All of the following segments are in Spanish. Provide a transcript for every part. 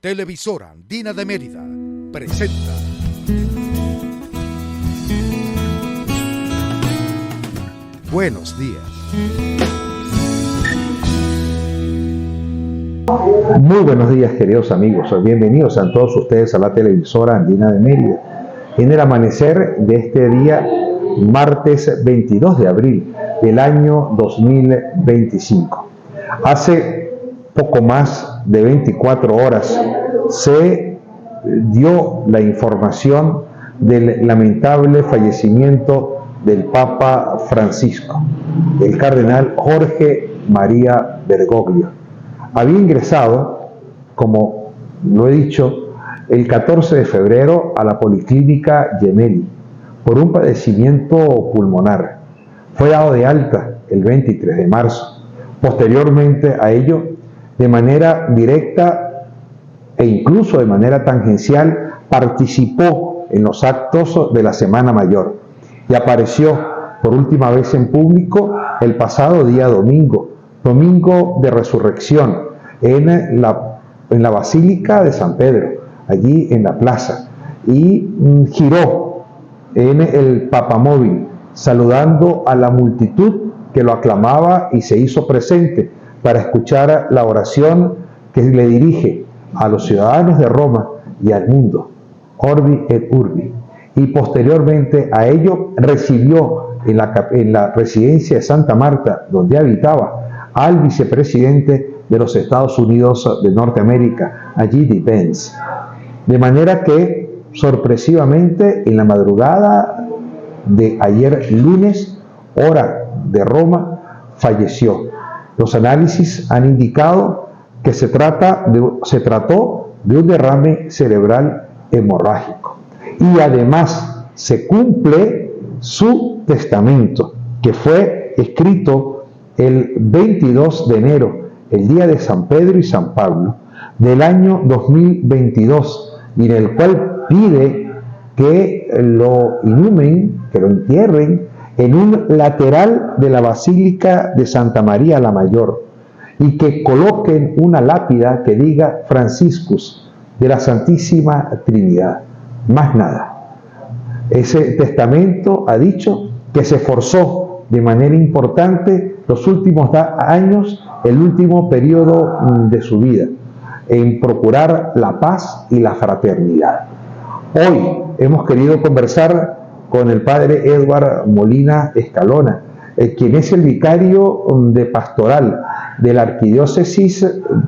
Televisora Andina de Mérida presenta Buenos Días. Muy buenos días, queridos amigos. Bienvenidos a todos ustedes a la televisora Andina de Mérida. En el amanecer de este día, martes 22 de abril del año 2025. Hace poco más de 24 horas se dio la información del lamentable fallecimiento del Papa Francisco, el cardenal Jorge María Bergoglio. Había ingresado, como lo he dicho, el 14 de febrero a la Policlínica Gemelli por un padecimiento pulmonar. Fue dado de alta el 23 de marzo. Posteriormente a ello, de manera directa e incluso de manera tangencial, participó en los actos de la Semana Mayor y apareció por última vez en público el pasado día domingo de Resurrección, en la Basílica de San Pedro, allí en la plaza, y giró en el papamóvil, saludando a la multitud que lo aclamaba y se hizo presente para escuchar la oración que le dirige a los ciudadanos de Roma y al mundo, Orbi et Urbi. Y posteriormente a ello recibió en la residencia de Santa Marta, donde habitaba, al vicepresidente de los Estados Unidos de Norteamérica, J.D. Vance. De manera que, sorpresivamente, en la madrugada de ayer lunes, hora de Roma, falleció. Los análisis han indicado que se trató de un derrame cerebral hemorrágico. Y además se cumple su testamento, que fue escrito el 22 de enero, el día de San Pedro y San Pablo, del año 2022, y en el cual pide que lo inhumen, que lo entierren en un lateral de la Basílica de Santa María la Mayor, y que coloquen una lápida que diga Franciscus de la Santísima Trinidad. Más nada. Ese testamento ha dicho que se esforzó de manera importante los últimos años, el último periodo de su vida, en procurar la paz y la fraternidad. Hoy hemos querido conversar con el padre Edward Molina Escalona, quien es el vicario de pastoral de la Arquidiócesis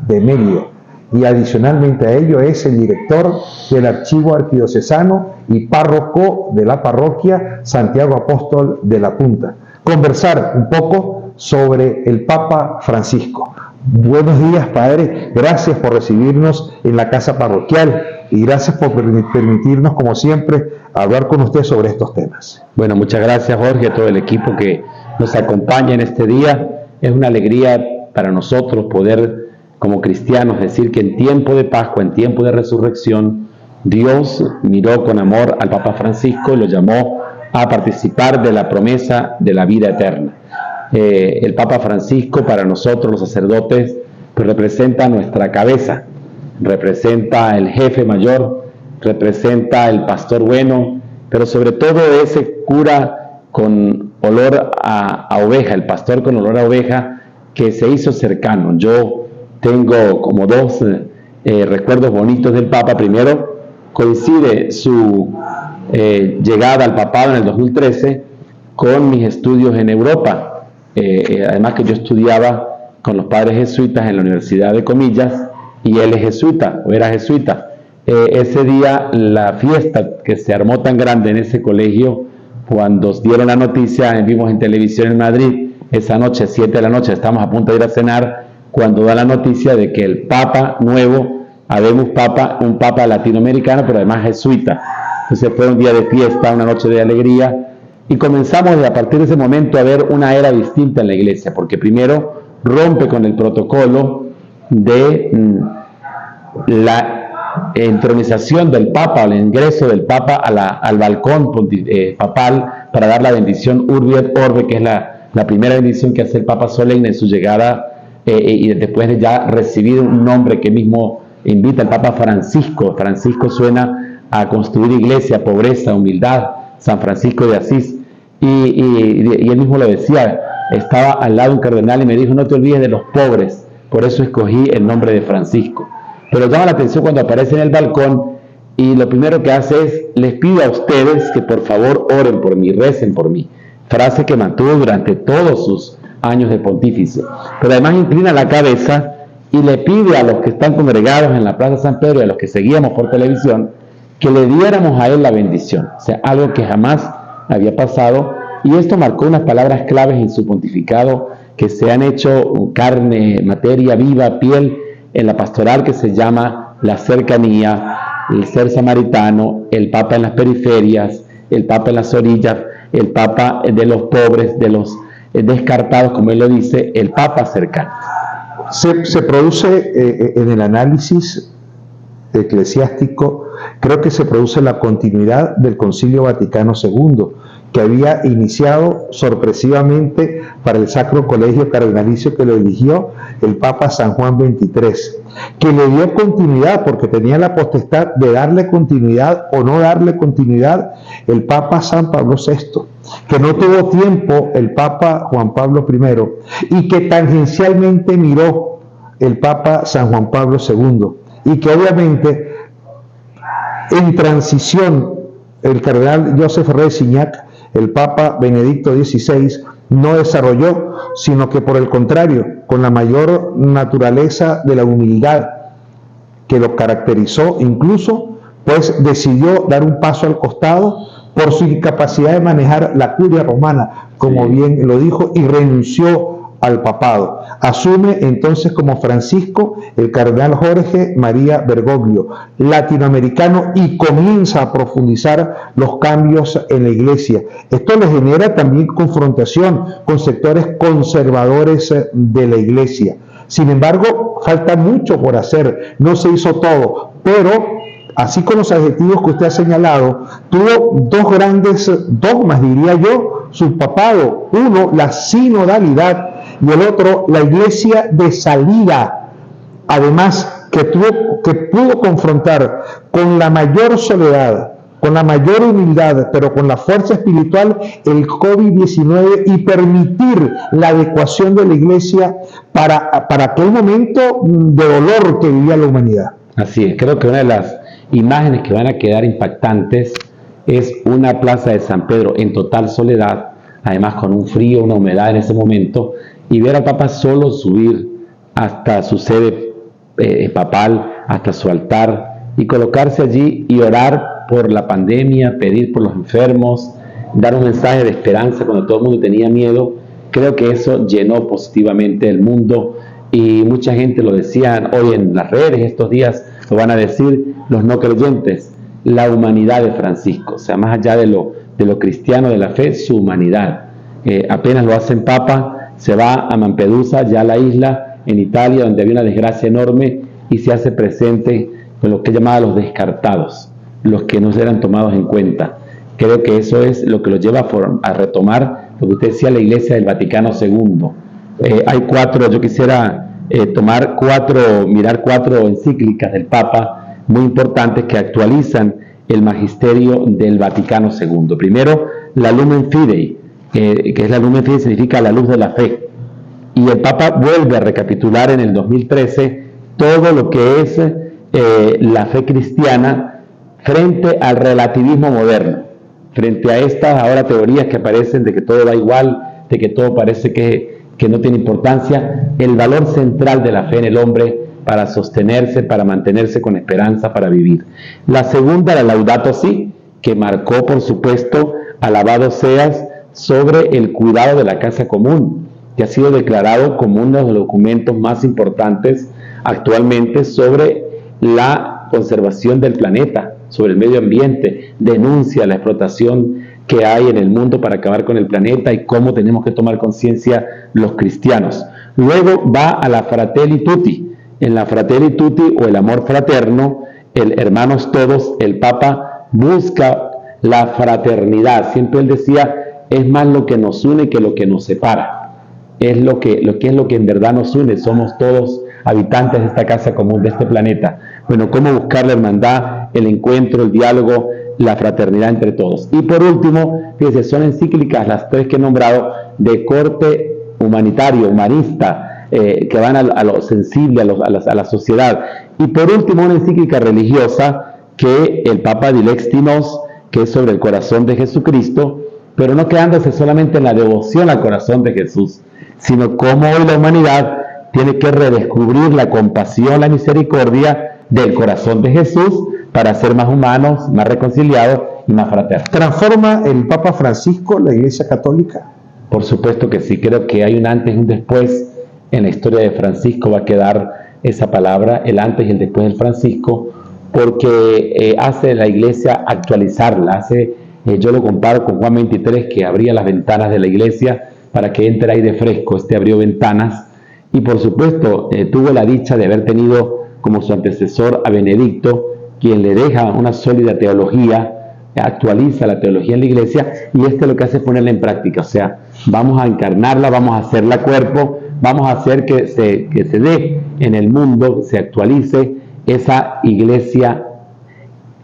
de Mérida, y adicionalmente a ello es el director del Archivo Arquidiocesano y párroco de la parroquia Santiago Apóstol de la Punta. Conversar un poco sobre el Papa Francisco. Buenos días, padre. Gracias por recibirnos en la casa parroquial y gracias por permitirnos, como siempre, hablar con usted sobre estos temas. Bueno, muchas gracias, Jorge, a todo el equipo que nos acompaña en este día. Es una alegría para nosotros poder, como cristianos, decir que en tiempo de Pascua, en tiempo de resurrección, Dios miró con amor al Papa Francisco y lo llamó a participar de la promesa de la vida eterna. El Papa Francisco, para nosotros los sacerdotes, pues representa nuestra cabeza, representa el jefe mayor, representa el pastor bueno, pero sobre todo ese cura con olor a oveja, el pastor con olor a oveja que se hizo cercano. Yo tengo como dos recuerdos bonitos del Papa. Primero, coincide su llegada al papado en el 2013 con mis estudios en Europa. Además que yo estudiaba con los padres jesuitas en la Universidad de Comillas, y él es jesuita, o era jesuita. Ese día, la fiesta que se armó tan grande en ese colegio, cuando dieron la noticia, vimos en televisión en Madrid, esa noche, 7 de la noche, estamos a punto de ir a cenar, cuando da la noticia de que el Papa nuevo, habemos Papa, un Papa latinoamericano, pero además jesuita. Entonces fue un día de fiesta, una noche de alegría, y comenzamos a partir de ese momento a ver una era distinta en la iglesia, porque primero rompe con el protocolo de la entronización del Papa, el ingreso del Papa al balcón papal para dar la bendición Urbi et Orbi, que es la primera bendición que hace el Papa solemne en su llegada, y después de ya recibir un nombre que mismo invita al Papa Francisco. Francisco suena a construir iglesia, pobreza, humildad, San Francisco de Asís. Y él mismo lo decía, estaba al lado un cardenal y me dijo, no te olvides de los pobres, por eso escogí el nombre de Francisco. Pero llama la atención cuando aparece en el balcón y lo primero que hace es, les pido a ustedes que por favor oren por mí, recen por mí. Frase que mantuvo durante todos sus años de pontífice. Pero además inclina la cabeza y le pide a los que están congregados en la Plaza San Pedro y a los que seguíamos por televisión que le diéramos a él la bendición. O sea, algo que jamás había pasado, y esto marcó unas palabras claves en su pontificado que se han hecho carne, materia viva, piel en la pastoral, que se llama la cercanía, el ser samaritano, el Papa en las periferias, el Papa en las orillas, el Papa de los pobres, de los descartados, como él lo dice, el Papa cercano. Se produce en el análisis eclesiástico, creo que se produce la continuidad del Concilio Vaticano II, que había iniciado sorpresivamente para el Sacro Colegio Cardenalicio que lo eligió el Papa San Juan XXIII, que le dio continuidad porque tenía la potestad de darle continuidad o no darle continuidad el Papa San Pablo VI, que no tuvo tiempo el Papa Juan Pablo I y que tangencialmente miró el Papa San Juan Pablo II, y que obviamente en transición el cardenal Joseph Ratzinger, el Papa Benedicto XVI, no desarrolló, sino que por el contrario, con la mayor naturaleza de la humildad que lo caracterizó, incluso pues decidió dar un paso al costado por su incapacidad de manejar la curia romana, como bien lo dijo, y renunció al papado. Asume entonces como Francisco el cardenal Jorge María Bergoglio, latinoamericano, y comienza a profundizar los cambios en la iglesia. Esto le genera también confrontación con sectores conservadores de la iglesia. Sin embargo, falta mucho por hacer, no se hizo todo, pero así con los adjetivos que usted ha señalado, tuvo dos grandes dogmas, diría yo, su papado. Uno, la sinodalidad, y el otro, la iglesia de salida. Además, que pudo confrontar con la mayor soledad, con la mayor humildad, pero con la fuerza espiritual, el COVID-19 y permitir la adecuación de la iglesia para aquel momento de dolor que vivía la humanidad. Así es, creo que una de las imágenes que van a quedar impactantes es una plaza de San Pedro en total soledad, además con un frío, una humedad en ese momento, y ver al Papa solo subir hasta su sede papal, hasta su altar, y colocarse allí y orar por la pandemia, pedir por los enfermos, dar un mensaje de esperanza cuando todo el mundo tenía miedo. Creo que eso llenó positivamente el mundo, y mucha gente lo decía hoy en las redes, estos días lo van a decir los no creyentes, la humanidad de Francisco, o sea, más allá de lo cristiano, de la fe, su humanidad. Apenas lo hacen Papa, se va a Lampedusa, ya la isla en Italia, donde había una desgracia enorme, y se hace presente con lo que llamaba los descartados, los que no eran tomados en cuenta. Creo que eso es lo que lo lleva a retomar lo que usted decía, la Iglesia del Vaticano II. Hay cuatro, yo quisiera mirar cuatro encíclicas del Papa muy importantes que actualizan el magisterio del Vaticano II. Primero, la Lumen Fidei, que es la Lumen Fidei, significa la luz de la fe. Y el Papa vuelve a recapitular en el 2013 todo lo que es la fe cristiana frente al relativismo moderno, frente a estas ahora teorías que aparecen de que todo da igual, de que todo parece que no tiene importancia, el valor central de la fe en el hombre para sostenerse, para mantenerse con esperanza, para vivir. La segunda, la Laudato Si, que marcó, por supuesto, alabado seas, sobre el cuidado de la casa común, que ha sido declarado como uno de los documentos más importantes actualmente sobre la conservación del planeta, sobre el medio ambiente, denuncia la explotación que hay en el mundo para acabar con el planeta y cómo tenemos que tomar conciencia los cristianos. Luego va a la Fratelli Tutti. En la Fratelli Tutti, o el amor fraterno, el hermanos todos, el Papa busca la fraternidad. Siempre él decía, es más lo que nos une que lo que nos separa. Es lo que en verdad nos une. Somos todos habitantes de esta casa común, de este planeta. bueno, cómo buscar la hermandad, el encuentro, el diálogo, la fraternidad entre todos. Y por último, fíjense, son encíclicas las 3 que he nombrado de corte humanitario, humanista, que van a lo sensible, a la sociedad. Y por último, una encíclica religiosa que el Papa Dilexti Nos, que es sobre el corazón de Jesucristo, pero no quedándose solamente en la devoción al corazón de Jesús, sino cómo hoy la humanidad tiene que redescubrir la compasión, la misericordia del corazón de Jesús para ser más humanos, más reconciliados y más fraternos. ¿Transforma el Papa Francisco la Iglesia Católica? Por supuesto que sí, creo que hay un antes y un después en la historia de Francisco. Va a quedar esa palabra, el antes y el después del Francisco, porque hace la Iglesia actualizarla, yo lo comparo con Juan 23, que abría las ventanas de la Iglesia para que entre aire fresco. Abrió ventanas y por supuesto tuvo la dicha de haber tenido como su antecesor a Benedicto, quien le deja una sólida teología, actualiza la teología en la Iglesia, y lo que hace es ponerla en práctica. O sea, vamos a encarnarla, vamos a hacerla cuerpo, vamos a hacer que se dé en el mundo, se actualice esa Iglesia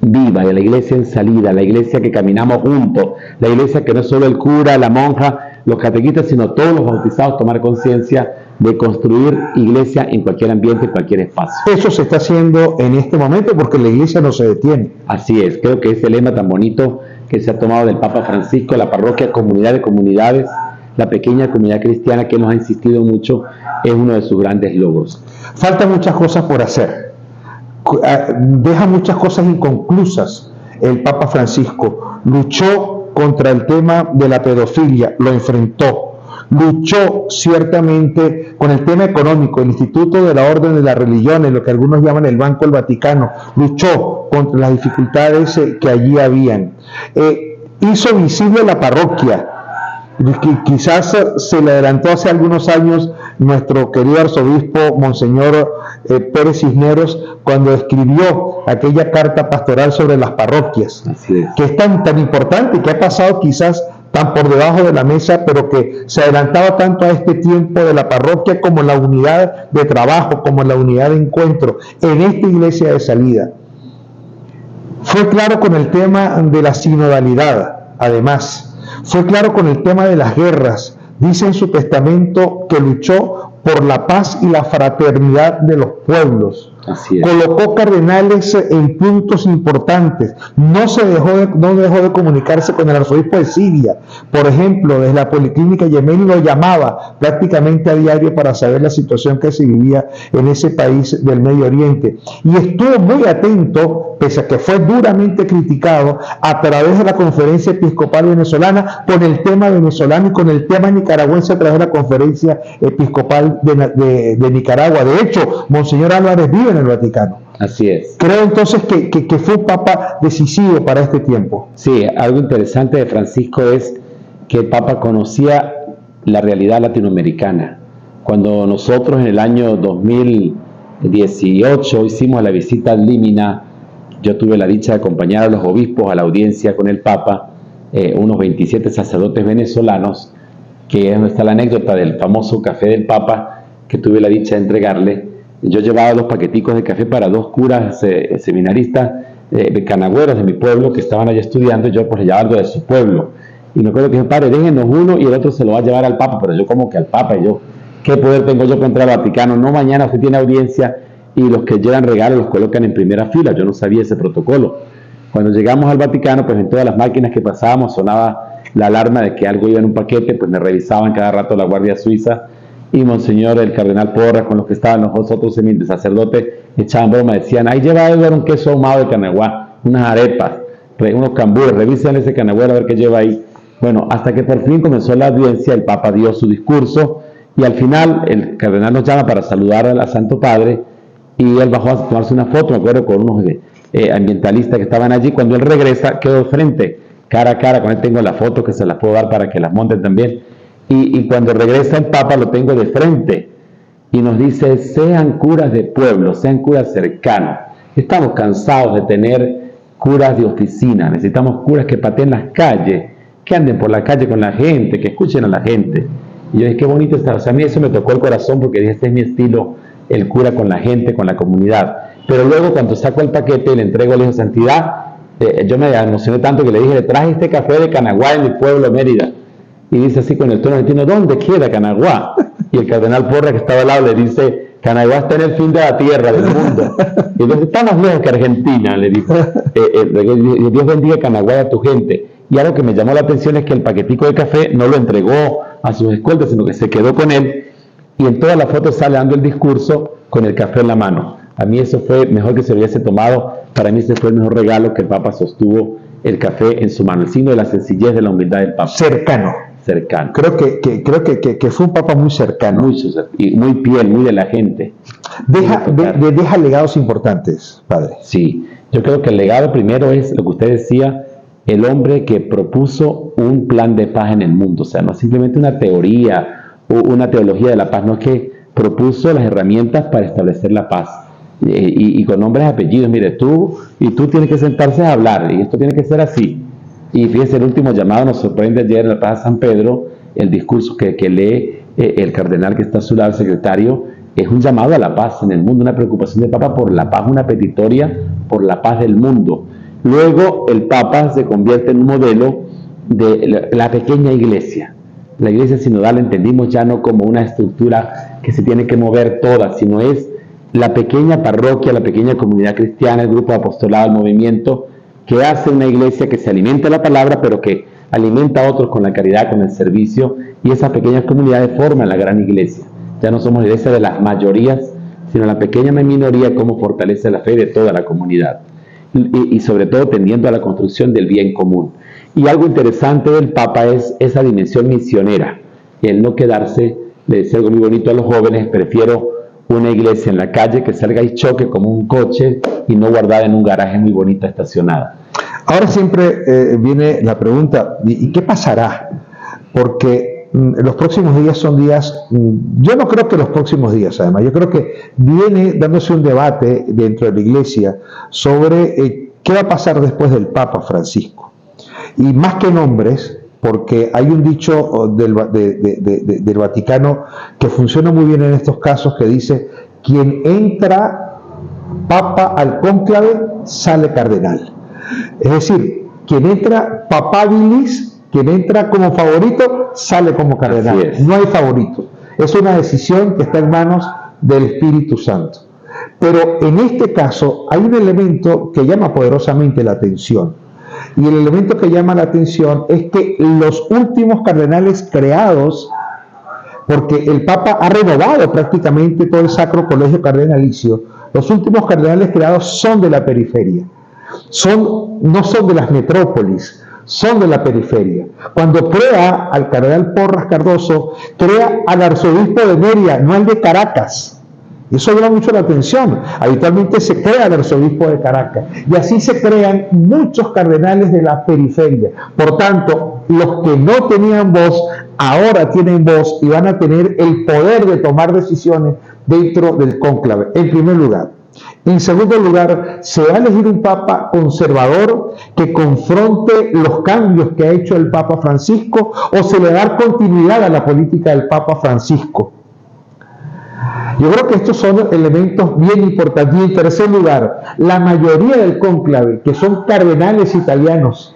viva, la Iglesia en salida, la Iglesia que caminamos juntos, la Iglesia que no es solo el cura, la monja, los catequistas, sino todos los bautizados tomar conciencia de construir Iglesia en cualquier ambiente, en cualquier espacio. Eso se está haciendo en este momento porque la Iglesia no se detiene. Así es, creo que ese lema tan bonito que se ha tomado del Papa Francisco, la parroquia comunidad de comunidades, la pequeña comunidad cristiana, que nos ha insistido mucho, es uno de sus grandes logros. Faltan muchas cosas por hacer. Deja muchas cosas inconclusas. El Papa Francisco luchó contra el tema de la pedofilia, lo enfrentó. Luchó ciertamente con el tema económico, el Instituto de la Orden de las Religiones, lo que algunos llaman el Banco del Vaticano, luchó contra las dificultades que allí habían. Hizo visible la parroquia. Quizás se le adelantó hace algunos años nuestro querido arzobispo Monseñor Pérez Cisneros cuando escribió aquella carta pastoral sobre las parroquias, que es tan importante, que ha pasado quizás tan por debajo de la mesa, pero que se adelantaba tanto a este tiempo de la parroquia como la unidad de trabajo, como la unidad de encuentro en esta iglesia de salida. Fue claro con el tema de la sinodalidad, además. Fue claro con el tema de las guerras. Dice en su testamento que luchó por la paz y la fraternidad de los pueblos. Así es. Colocó cardenales en puntos importantes. No dejó de comunicarse con el arzobispo de Siria. Por ejemplo, desde la Policlínica Gemelli lo llamaba prácticamente a diario para saber la situación que se vivía en ese país del Medio Oriente. Y estuvo muy atento, pese a que fue duramente criticado, a través de la Conferencia Episcopal Venezolana, con el tema venezolano y con el tema nicaragüense a través de la Conferencia Episcopal de Nicaragua. De hecho, Monseñor Álvarez vive en el Vaticano. Así es. Creo entonces que fue un papa decisivo para este tiempo. Sí, algo interesante de Francisco es que el Papa conocía la realidad latinoamericana. Cuando nosotros en el año 2018 hicimos la visita al Límina, yo tuve la dicha de acompañar a los obispos a la audiencia con el Papa, unos 27 sacerdotes venezolanos, que es donde está la anécdota del famoso café del Papa que tuve la dicha de entregarle. Yo llevaba 2 paqueticos de café para 2 curas seminaristas canagüeros de mi pueblo que estaban allá estudiando, y yo pues le llevaba algo de su pueblo. Y me acuerdo que dije, padre, déjenos uno y el otro se lo va a llevar al Papa. Pero yo como que al Papa, y yo, ¿qué poder tengo yo para entrar al Vaticano? No, mañana usted tiene audiencia y los que llevan regalos los colocan en primera fila. Yo no sabía ese protocolo. Cuando llegamos al Vaticano, pues en todas las máquinas que pasábamos sonaba la alarma de que algo iba en un paquete, pues me revisaban cada rato la Guardia Suiza, y Monseñor, el Cardenal Porras, con los que estaban los otros sacerdotes, echaban broma, decían, ahí lleva Edward un queso ahumado de Canaguá, unas arepas, unos cambures, revisen ese Canagüero a ver qué lleva ahí. Bueno, hasta que por fin comenzó la audiencia, el Papa dio su discurso, y al final el Cardenal nos llama para saludar al Santo Padre, y él bajó a tomarse una foto, me acuerdo, con unos ambientalistas que estaban allí. Cuando él regresa, quedó de frente, cara a cara, con él tengo la foto que se las puedo dar para que las monten también. Y cuando regresa el Papa lo tengo de frente y nos dice, sean curas de pueblo, sean curas cercanos. Estamos cansados de tener curas de oficina, necesitamos curas que pateen las calles, que anden por la calle con la gente, que escuchen a la gente. Y yo dije, qué bonito está. O sea, a mí eso me tocó el corazón porque dije, este es mi estilo, el cura con la gente, con la comunidad. Pero luego cuando saco el paquete y le entrego al hijo Santidad, yo me emocioné tanto que le dije, le traje este café de Canaguá en mi pueblo, Mérida. Y dice así con el tono argentino, ¿dónde queda Canaguá? Y el cardenal Porras, que estaba al lado, le dice, Canaguá está en el fin de la tierra, del mundo. Y entonces, está más lejos que Argentina, le dijo. Dios bendiga Canaguá y a tu gente. Y algo que me llamó la atención es que el paquetico de café no lo entregó a sus escoltas, sino que se quedó con él. Y en todas las fotos sale dando el discurso con el café en la mano. A mí eso fue mejor que se hubiese tomado. Para mí ese fue el mejor regalo, que el Papa sostuvo el café en su mano. El signo de la sencillez, de la humildad del Papa. Cercano. Creo que fue un Papa muy cercano. Y muy piel, muy de la gente. Deja legados importantes, padre. Sí, yo creo que el legado primero es lo que usted decía, el hombre que propuso un plan de paz en el mundo. O sea, no simplemente una teoría o una teología de la paz, no, es que propuso las herramientas para establecer la paz. Y con nombres y apellidos, mire, tú tienes que sentarse a hablar, y esto tiene que ser así. Y fíjense, el último llamado nos sorprende ayer en la Plaza San Pedro, el discurso que lee el cardenal que está a su lado, el secretario, es un llamado a la paz en el mundo, una preocupación del Papa por la paz, una petitoria por la paz del mundo. Luego el Papa se convierte en un modelo de la pequeña iglesia. La iglesia sinodal la entendimos ya no como una estructura que se tiene que mover toda, sino es la pequeña parroquia, la pequeña comunidad cristiana, el grupo apostolado, el movimiento, que hace una iglesia que se alimenta de la palabra, pero que alimenta a otros con la caridad, con el servicio, y esas pequeñas comunidades forman la gran iglesia. Ya no somos la iglesia de las mayorías, sino la pequeña minoría, como fortalece la fe de toda la comunidad. Y sobre todo tendiendo a la construcción del bien común. Y algo interesante del Papa es esa dimensión misionera, el no quedarse, le decía algo muy bonito a los jóvenes, prefiero una iglesia en la calle que salga y choque como un coche y no guardada en un garaje muy bonita estacionada. Ahora siempre viene la pregunta, ¿y qué pasará? Porque los próximos días son días, yo no creo que los próximos días, además, yo creo que viene dándose un debate dentro de la iglesia sobre qué va a pasar después del Papa Francisco. Y más que nombres, porque hay un dicho del Vaticano que funciona muy bien en estos casos, que dice, quien entra papa al cónclave, sale cardenal. Es decir, quien entra papabilis, quien entra como favorito, sale como cardenal. No hay favorito. Es una decisión que está en manos del Espíritu Santo. Pero en este caso hay un elemento que llama poderosamente la atención. Y el elemento que llama la atención es que los últimos cardenales creados, porque el Papa ha renovado prácticamente todo el Sacro Colegio Cardenalicio, los últimos cardenales creados son de la periferia. No son de las metrópolis, son de la periferia. Cuando crea al cardenal Porras Cardoso, crea al arzobispo de Mérida, no al de Caracas. Eso llama mucho la atención. Habitualmente se crea el arzobispo de Caracas. Y así se crean muchos cardenales de la periferia. Por tanto, los que no tenían voz, ahora tienen voz y van a tener el poder de tomar decisiones dentro del cónclave, en primer lugar. En segundo lugar, se va a elegir un papa conservador que confronte los cambios que ha hecho el Papa Francisco, o se le va a dar continuidad a la política del Papa Francisco. Yo creo que estos son elementos bien importantes. Y en tercer lugar, la mayoría del cónclave, que son cardenales italianos,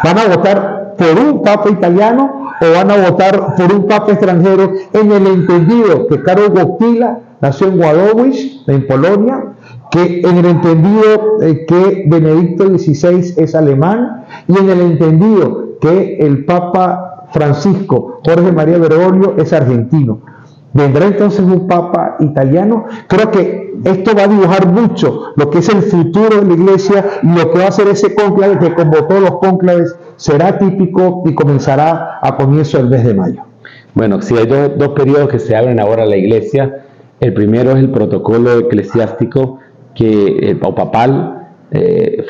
van a votar por un papa italiano o van a votar por un papa extranjero, en el entendido que Karol Wojtyla nació en Wadowice, en Polonia, que en el entendido que Benedicto XVI es alemán, y en el entendido que el Papa Francisco, Jorge María Bergoglio, es argentino. ¿Vendrá entonces un papa italiano? Creo que esto va a dibujar mucho lo que es el futuro de la iglesia y lo que va a ser ese cónclave, que como todos los cónclaves será típico y comenzará a comienzo del mes de mayo. Bueno, sí, hay dos periodos que se abren ahora en la iglesia. El primero es el protocolo eclesiástico o papal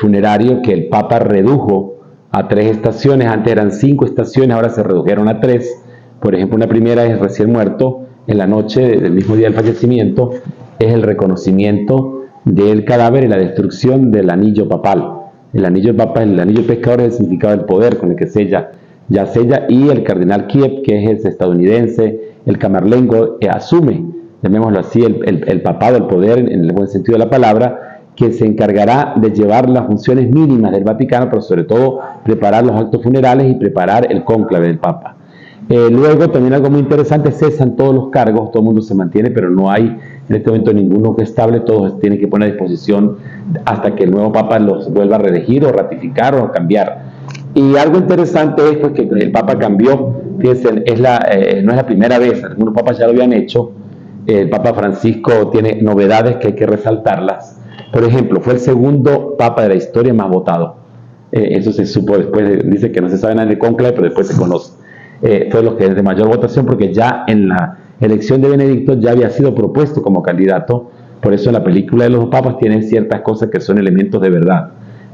funerario, que el Papa redujo a 3 estaciones. Antes eran 5 estaciones, ahora se redujeron a 3. Por ejemplo, una primera es recién muerto, en la noche del mismo día del fallecimiento, es el reconocimiento del cadáver y la destrucción del anillo papal. El anillo papal, el anillo pescador, es el significado del poder con el que sella, y el cardenal Kiev, que es estadounidense, el camarlengo, asume llamémoslo así, el papado, el poder en el buen sentido de la palabra, que se encargará de llevar las funciones mínimas del Vaticano, pero sobre todo preparar los actos funerales y preparar el cónclave del Papa. Luego también algo muy interesante, cesan todos los cargos, todo el mundo se mantiene, pero no hay en este momento ninguno que estable, todos tienen que poner a disposición hasta que el nuevo Papa los vuelva a reelegir o ratificar o cambiar. Y algo interesante es pues, que el Papa cambió, fíjense, no es la primera vez, algunos papas ya lo habían hecho, el Papa Francisco tiene novedades que hay que resaltarlas. Por ejemplo, fue el segundo Papa de la historia más votado. Eso se supo después, dice que no se sabe nada de cónclave, pero después se conoce. Fue los que es de mayor votación porque ya en la elección de Benedicto ya había sido propuesto como candidato, por eso en la película de los papas tienen ciertas cosas que son elementos de verdad.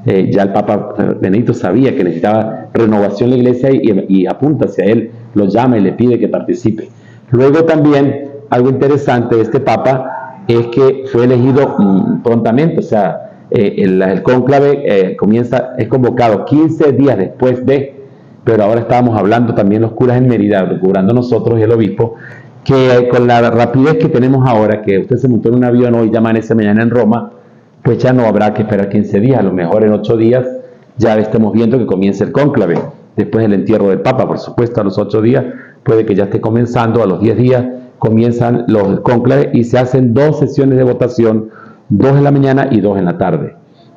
Ya el Papa Benedicto sabía que necesitaba renovación en la iglesia y apunta hacia él, lo llama y le pide que participe. Luego también algo interesante de este Papa es que fue elegido prontamente, o sea, el cónclave es convocado 15 días después pero ahora estábamos hablando también los curas en Mérida, cobrando nosotros y el obispo, que con la rapidez que tenemos ahora, que usted se montó en un avión hoy y ya amanece mañana en Roma, pues ya no habrá que esperar 15 días, a lo mejor en 8 días ya estemos viendo que comience el cónclave, después del entierro del Papa, por supuesto, a los 8 días, puede que ya esté comenzando, a los 10 días comienzan los cónclaves y se hacen 2 sesiones de votación, 2 en la mañana y 2 en la tarde.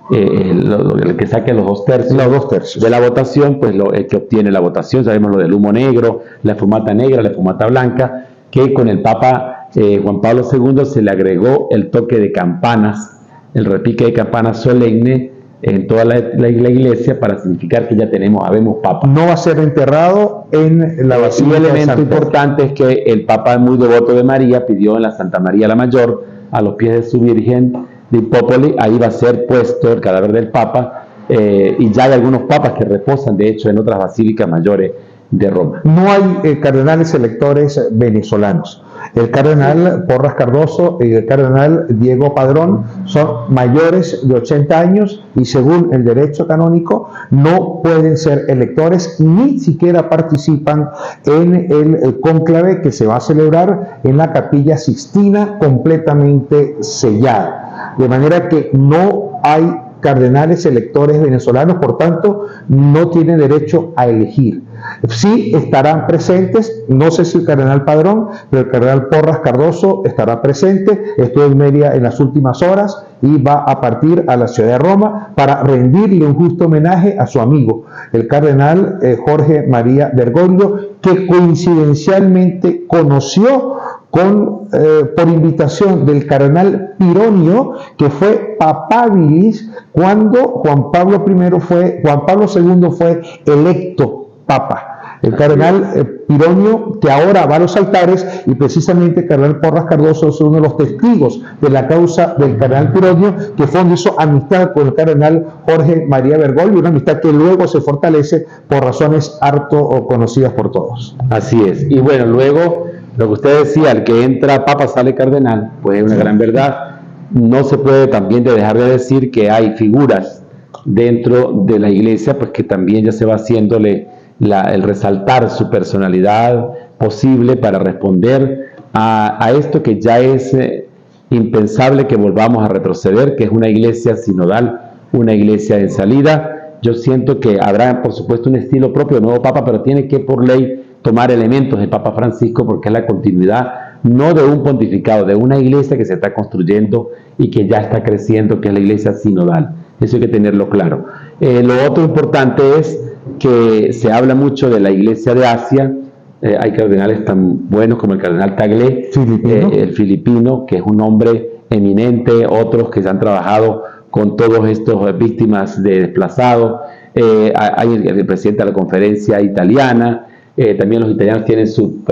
El que saque los 2 tercios de la votación, pues el que obtiene la votación, sabemos lo del humo negro, la fumata negra, la fumata blanca, que con el Papa Juan Pablo II se le agregó el toque de campanas, el repique de campanas solemne en toda la iglesia para significar que ya habemos Papa. No va a ser enterrado en la basílica. Un elemento importante es que el Papa, muy devoto de María, pidió en la Santa María la Mayor, a los pies de su Virgen de Popoli, ahí va a ser puesto el cadáver del Papa, y ya hay algunos papas que reposan, de hecho, en otras basílicas mayores de Roma. No hay cardenales electores venezolanos. El cardenal Porras Cardoso y el cardenal Diego Padrón son mayores de 80 años y según el derecho canónico no pueden ser electores, ni siquiera participan en el cónclave que se va a celebrar en la Capilla Sixtina completamente sellada. De manera que no hay cardenales electores venezolanos, por tanto, no tienen derecho a elegir. Sí estarán presentes, no sé si el cardenal Padrón, pero el cardenal Porras Cardoso estará presente, estuvo en Mérida en las últimas horas y va a partir a la ciudad de Roma para rendirle un justo homenaje a su amigo, el cardenal Jorge María Bergoglio, que coincidencialmente conoció por invitación del cardenal Pironio, que fue papabilis cuando Juan Pablo II fue electo Papa. El cardenal Pironio, que ahora va a los altares, y precisamente el cardenal Porras Cardoso es uno de los testigos de la causa del cardenal Pironio, que fue donde hizo amistad con el cardenal Jorge María Bergoglio, una amistad que luego se fortalece por razones harto conocidas por todos. Así es. Y bueno, luego, lo que usted decía, el que entra Papa sale cardenal, pues es una gran verdad. No se puede también dejar de decir que hay figuras dentro de la iglesia, pues que también ya se va haciéndole el resaltar su personalidad posible para responder a esto que ya es impensable que volvamos a retroceder, que es una iglesia sinodal, una iglesia en salida. Yo siento que habrá, por supuesto, un estilo propio del nuevo Papa, pero tiene que, por ley, tomar elementos del Papa Francisco, porque es la continuidad no de un pontificado, de una iglesia que se está construyendo y que ya está creciendo, que es la iglesia sinodal. Eso hay que tenerlo claro. Lo otro importante es que se habla mucho de la iglesia de Asia. Hay cardenales tan buenos como el cardenal Tagle, el filipino, que es un hombre eminente, otros que han trabajado con todos estos víctimas de desplazados. Hay el presidente de la conferencia italiana. También los italianos tienen su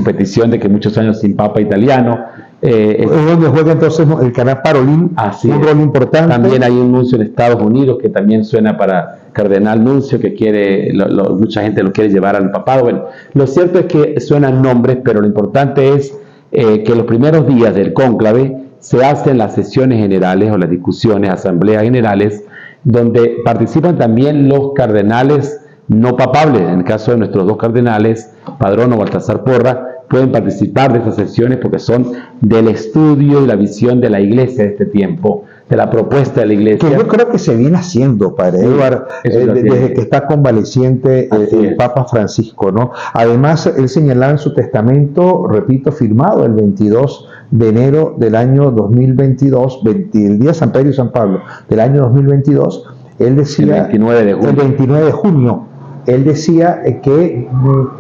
petición de que muchos años sin papa italiano. Es donde juega entonces el cardenal Parolin, un rol importante. También hay un nuncio en Estados Unidos que también suena para cardenal nuncio, que quiere, mucha gente lo quiere llevar al papado. Bueno, lo cierto es que suenan nombres, pero lo importante es que los primeros días del cónclave se hacen las sesiones generales o las discusiones, asambleas generales, donde participan también los cardenales no papables. En el caso de nuestros 2 cardenales, Padrón o Baltasar Porra, pueden participar de estas sesiones porque son del estudio y la visión de la iglesia de este tiempo, de la propuesta de la iglesia. Que yo creo que se viene haciendo, Padre Edward, desde que está convaleciente el Papa Francisco, ¿no? Además, él señalaba en su testamento, repito, firmado el 22 de enero del año 2022, el día de San Pedro y San Pablo del año 2022, él decía... El 29 de junio. Él decía que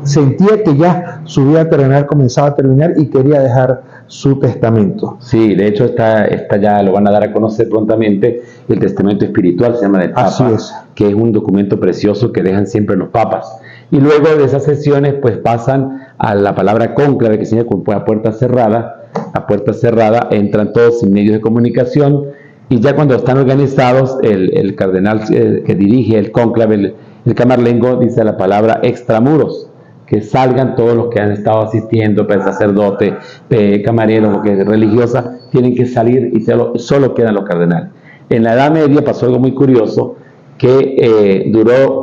sentía que ya su vida terrenal comenzaba a terminar y quería dejar su testamento. Sí, de hecho esta ya lo van a dar a conocer prontamente, el testamento espiritual se llama del Papa. Así es. Que es un documento precioso que dejan siempre los papas. Y luego de esas sesiones pues pasan a la palabra cónclave, que significa a puerta cerrada. A puerta cerrada entran todos sin medios de comunicación y ya cuando están organizados el cardenal que dirige el cónclave, el camarlengo, dice la palabra extramuros, que salgan todos los que han estado asistiendo, el sacerdote, camareros, lo que es religiosa, tienen que salir y solo quedan los cardenales. En la Edad Media pasó algo muy curioso, que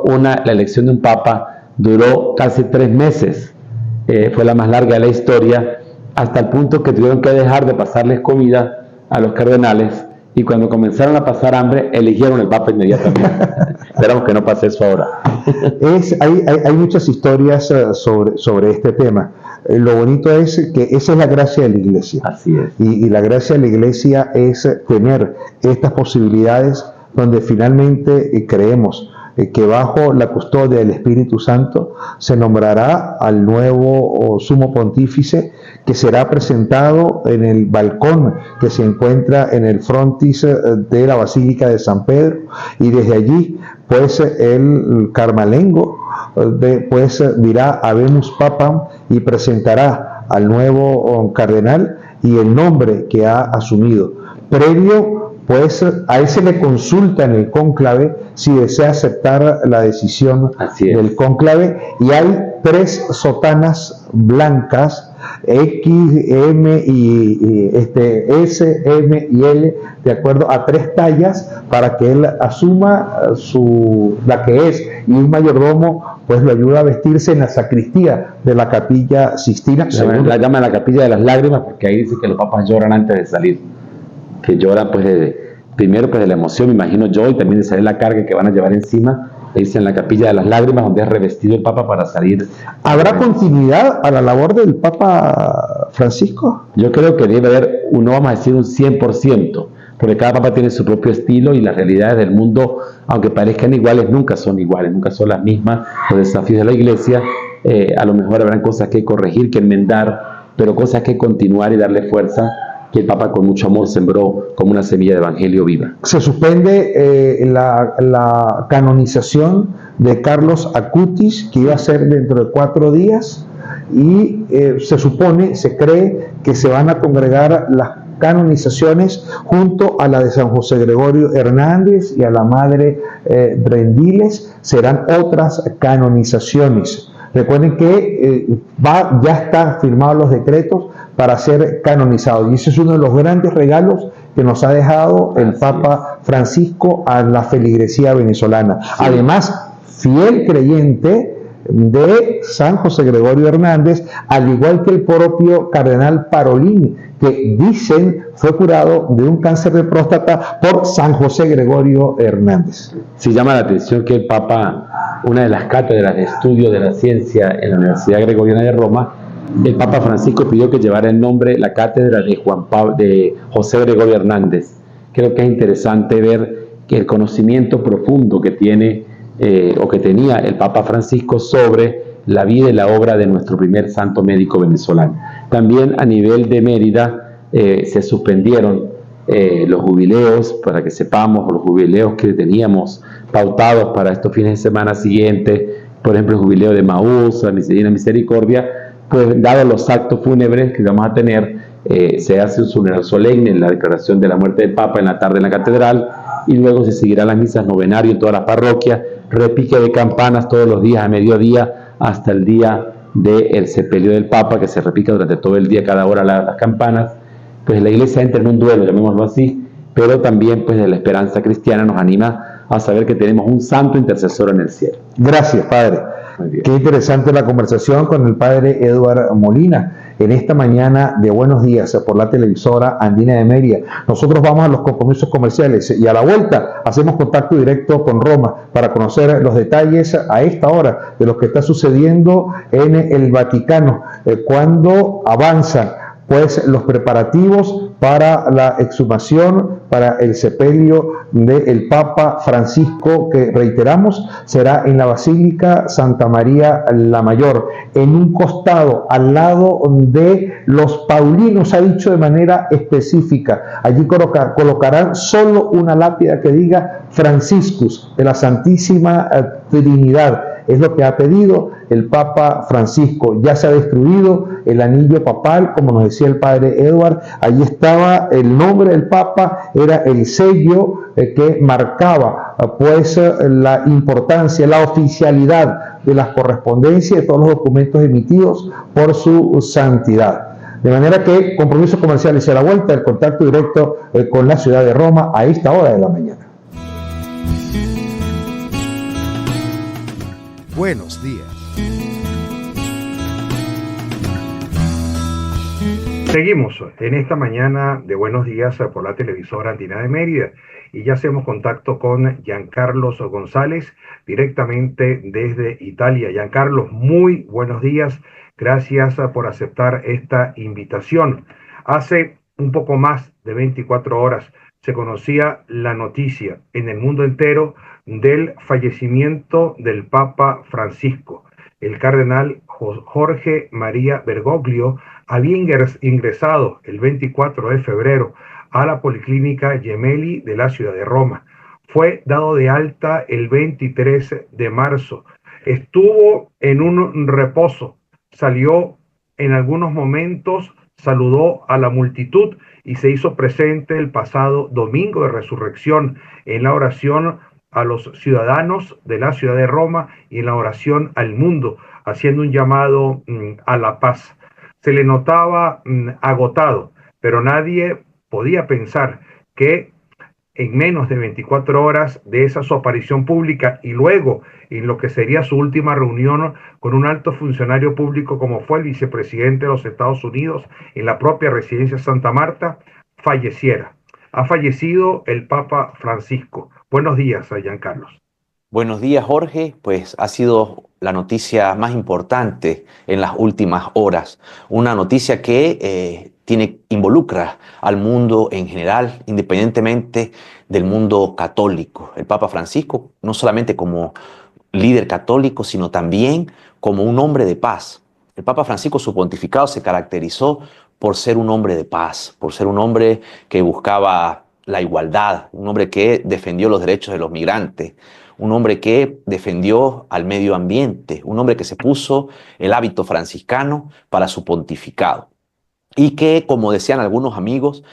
la elección de un papa duró casi 3 meses, fue la más larga de la historia, hasta el punto que tuvieron que dejar de pasarles comida a los cardenales, y cuando comenzaron a pasar hambre, eligieron el Papa inmediatamente. Esperamos que no pase eso ahora. Hay muchas historias sobre este tema. Lo bonito es que esa es la gracia de la Iglesia. Así es. Y la gracia de la Iglesia es tener estas posibilidades donde finalmente creemos que bajo la custodia del Espíritu Santo se nombrará al nuevo sumo pontífice, que será presentado en el balcón que se encuentra en el frontis de la Basílica de San Pedro, y desde allí pues el carmalengo pues dirá Habemus Papam y presentará al nuevo cardenal y el nombre que ha asumido. Previo pues a él se le consulta en el cónclave si desea aceptar la decisión del cónclave, y hay 3 sotanas blancas, X, M y S, M y L, de acuerdo a 3 tallas, para que él asuma la que es, y un mayordomo pues lo ayuda a vestirse en la sacristía de la Capilla Sixtina. La llama la Capilla de las Lágrimas, porque ahí dice que los papas lloran antes de salir, que lloran pues primero pues de la emoción, me imagino yo, y también de saber la carga que van a llevar encima, e irse en la Capilla de las Lágrimas, donde es revestido el Papa para salir. ¿Habrá continuidad a la labor del Papa Francisco? Yo creo que debe haber, no vamos a decir un 100%, porque cada Papa tiene su propio estilo y las realidades del mundo, aunque parezcan iguales, nunca son iguales, nunca son las mismas. Los desafíos de la Iglesia, a lo mejor habrán cosas que corregir, que enmendar, pero cosas que continuar y darle fuerza, que el Papa con mucho amor sembró como una semilla de evangelio viva. Se suspende la canonización de Carlos Acutis, que iba a ser dentro de 4 días, y se cree que se van a congregar las canonizaciones junto a la de San José Gregorio Hernández y a la Madre Rendiles. Serán otras canonizaciones. Recuerden que ya están firmados los decretos para ser canonizados, y ese es uno de los grandes regalos que nos ha dejado el Papa Francisco a la feligresía venezolana. Sí. Además, fiel creyente de San José Gregorio Hernández, al igual que el propio cardenal Parolin, que dicen fue curado de un cáncer de próstata por San José Gregorio Hernández. Sí, llama la atención que el Papa, una de las cátedras de estudio de la ciencia en la Universidad Gregoriana de Roma, el Papa Francisco pidió que llevara el nombre la cátedra de José Gregorio Hernández. Creo que es interesante ver que el conocimiento profundo que tiene o que tenía el Papa Francisco sobre la vida y la obra de nuestro primer santo médico venezolano. También a nivel de Mérida se suspendieron los jubileos, para que sepamos, los jubileos que teníamos pautados para estos fines de semana siguientes, por ejemplo el jubileo de Maús, la Misericordia, pues dados los actos fúnebres que vamos a tener, se hace un funeral solemne en la declaración de la muerte del Papa en la tarde en la catedral, y luego se seguirán las misas novenario en todas las parroquias, repique de campanas todos los días a mediodía hasta el día del sepelio del Papa, que se repica durante todo el día, cada hora las campanas. Pues la Iglesia entra en un duelo, llamémoslo así, pero también pues de la esperanza cristiana nos anima a saber que tenemos un santo intercesor en el cielo. Gracias, Padre. Muy bien. Qué interesante la conversación con el padre Edward Molina en esta mañana de Buenos Días por la televisora Andina de Mérida. Nosotros vamos a los compromisos comerciales y a la vuelta hacemos contacto directo con Roma para conocer los detalles a esta hora de lo que está sucediendo en el Vaticano, cuando avanzan pues los preparativos para la exhumación, para el sepelio del Papa Francisco, que reiteramos, será en la Basílica Santa María la Mayor, en un costado, al lado de los paulinos, ha dicho de manera específica. Allí colocarán solo una lápida que diga Franciscus, de la Santísima Trinidad. Es lo que ha pedido el Papa Francisco. Ya se ha destruido el anillo papal, como nos decía el padre Edward. Allí estaba el nombre del Papa, era el sello que marcaba pues la importancia, la oficialidad de las correspondencias de todos los documentos emitidos por su santidad. De manera que compromisos comerciales a la vuelta, el contacto directo con la ciudad de Roma a esta hora de la mañana. Buenos días. Seguimos en esta mañana de Buenos Días por la televisora Andina de Mérida y ya hacemos contacto con Giancarlos González directamente desde Italia. Giancarlos, muy buenos días. Gracias por aceptar esta invitación. Hace un poco más de 24 horas se conocía la noticia en el mundo entero del fallecimiento del Papa Francisco. El cardenal Jorge María Bergoglio había ingresado el 24 de febrero a la Policlínica Gemelli de la ciudad de Roma. Fue dado de alta el 23 de marzo. Estuvo en un reposo, salió en algunos momentos, saludó a la multitud y se hizo presente el pasado domingo de resurrección en la oración a los ciudadanos de la ciudad de Roma y en la oración al mundo, haciendo un llamado a la paz. Se le notaba agotado, pero nadie podía pensar que en menos de 24 horas de esa su aparición pública y luego en lo que sería su última reunión con un alto funcionario público como fue el vicepresidente de los Estados Unidos en la propia residencia Santa Marta, falleciera. Ha fallecido el Papa Francisco. Buenos días, Giancarlos. Buenos días, Jorge. Pues ha sido la noticia más importante en las últimas horas. Una noticia que involucra al mundo en general, independientemente del mundo católico. El Papa Francisco, no solamente como líder católico, sino también como un hombre de paz. El Papa Francisco, su pontificado se caracterizó por ser un hombre de paz, por ser un hombre que buscaba la igualdad, un hombre que defendió los derechos de los migrantes, un hombre que defendió al medio ambiente, un hombre que se puso el hábito franciscano para su pontificado y que, como decían algunos amigos,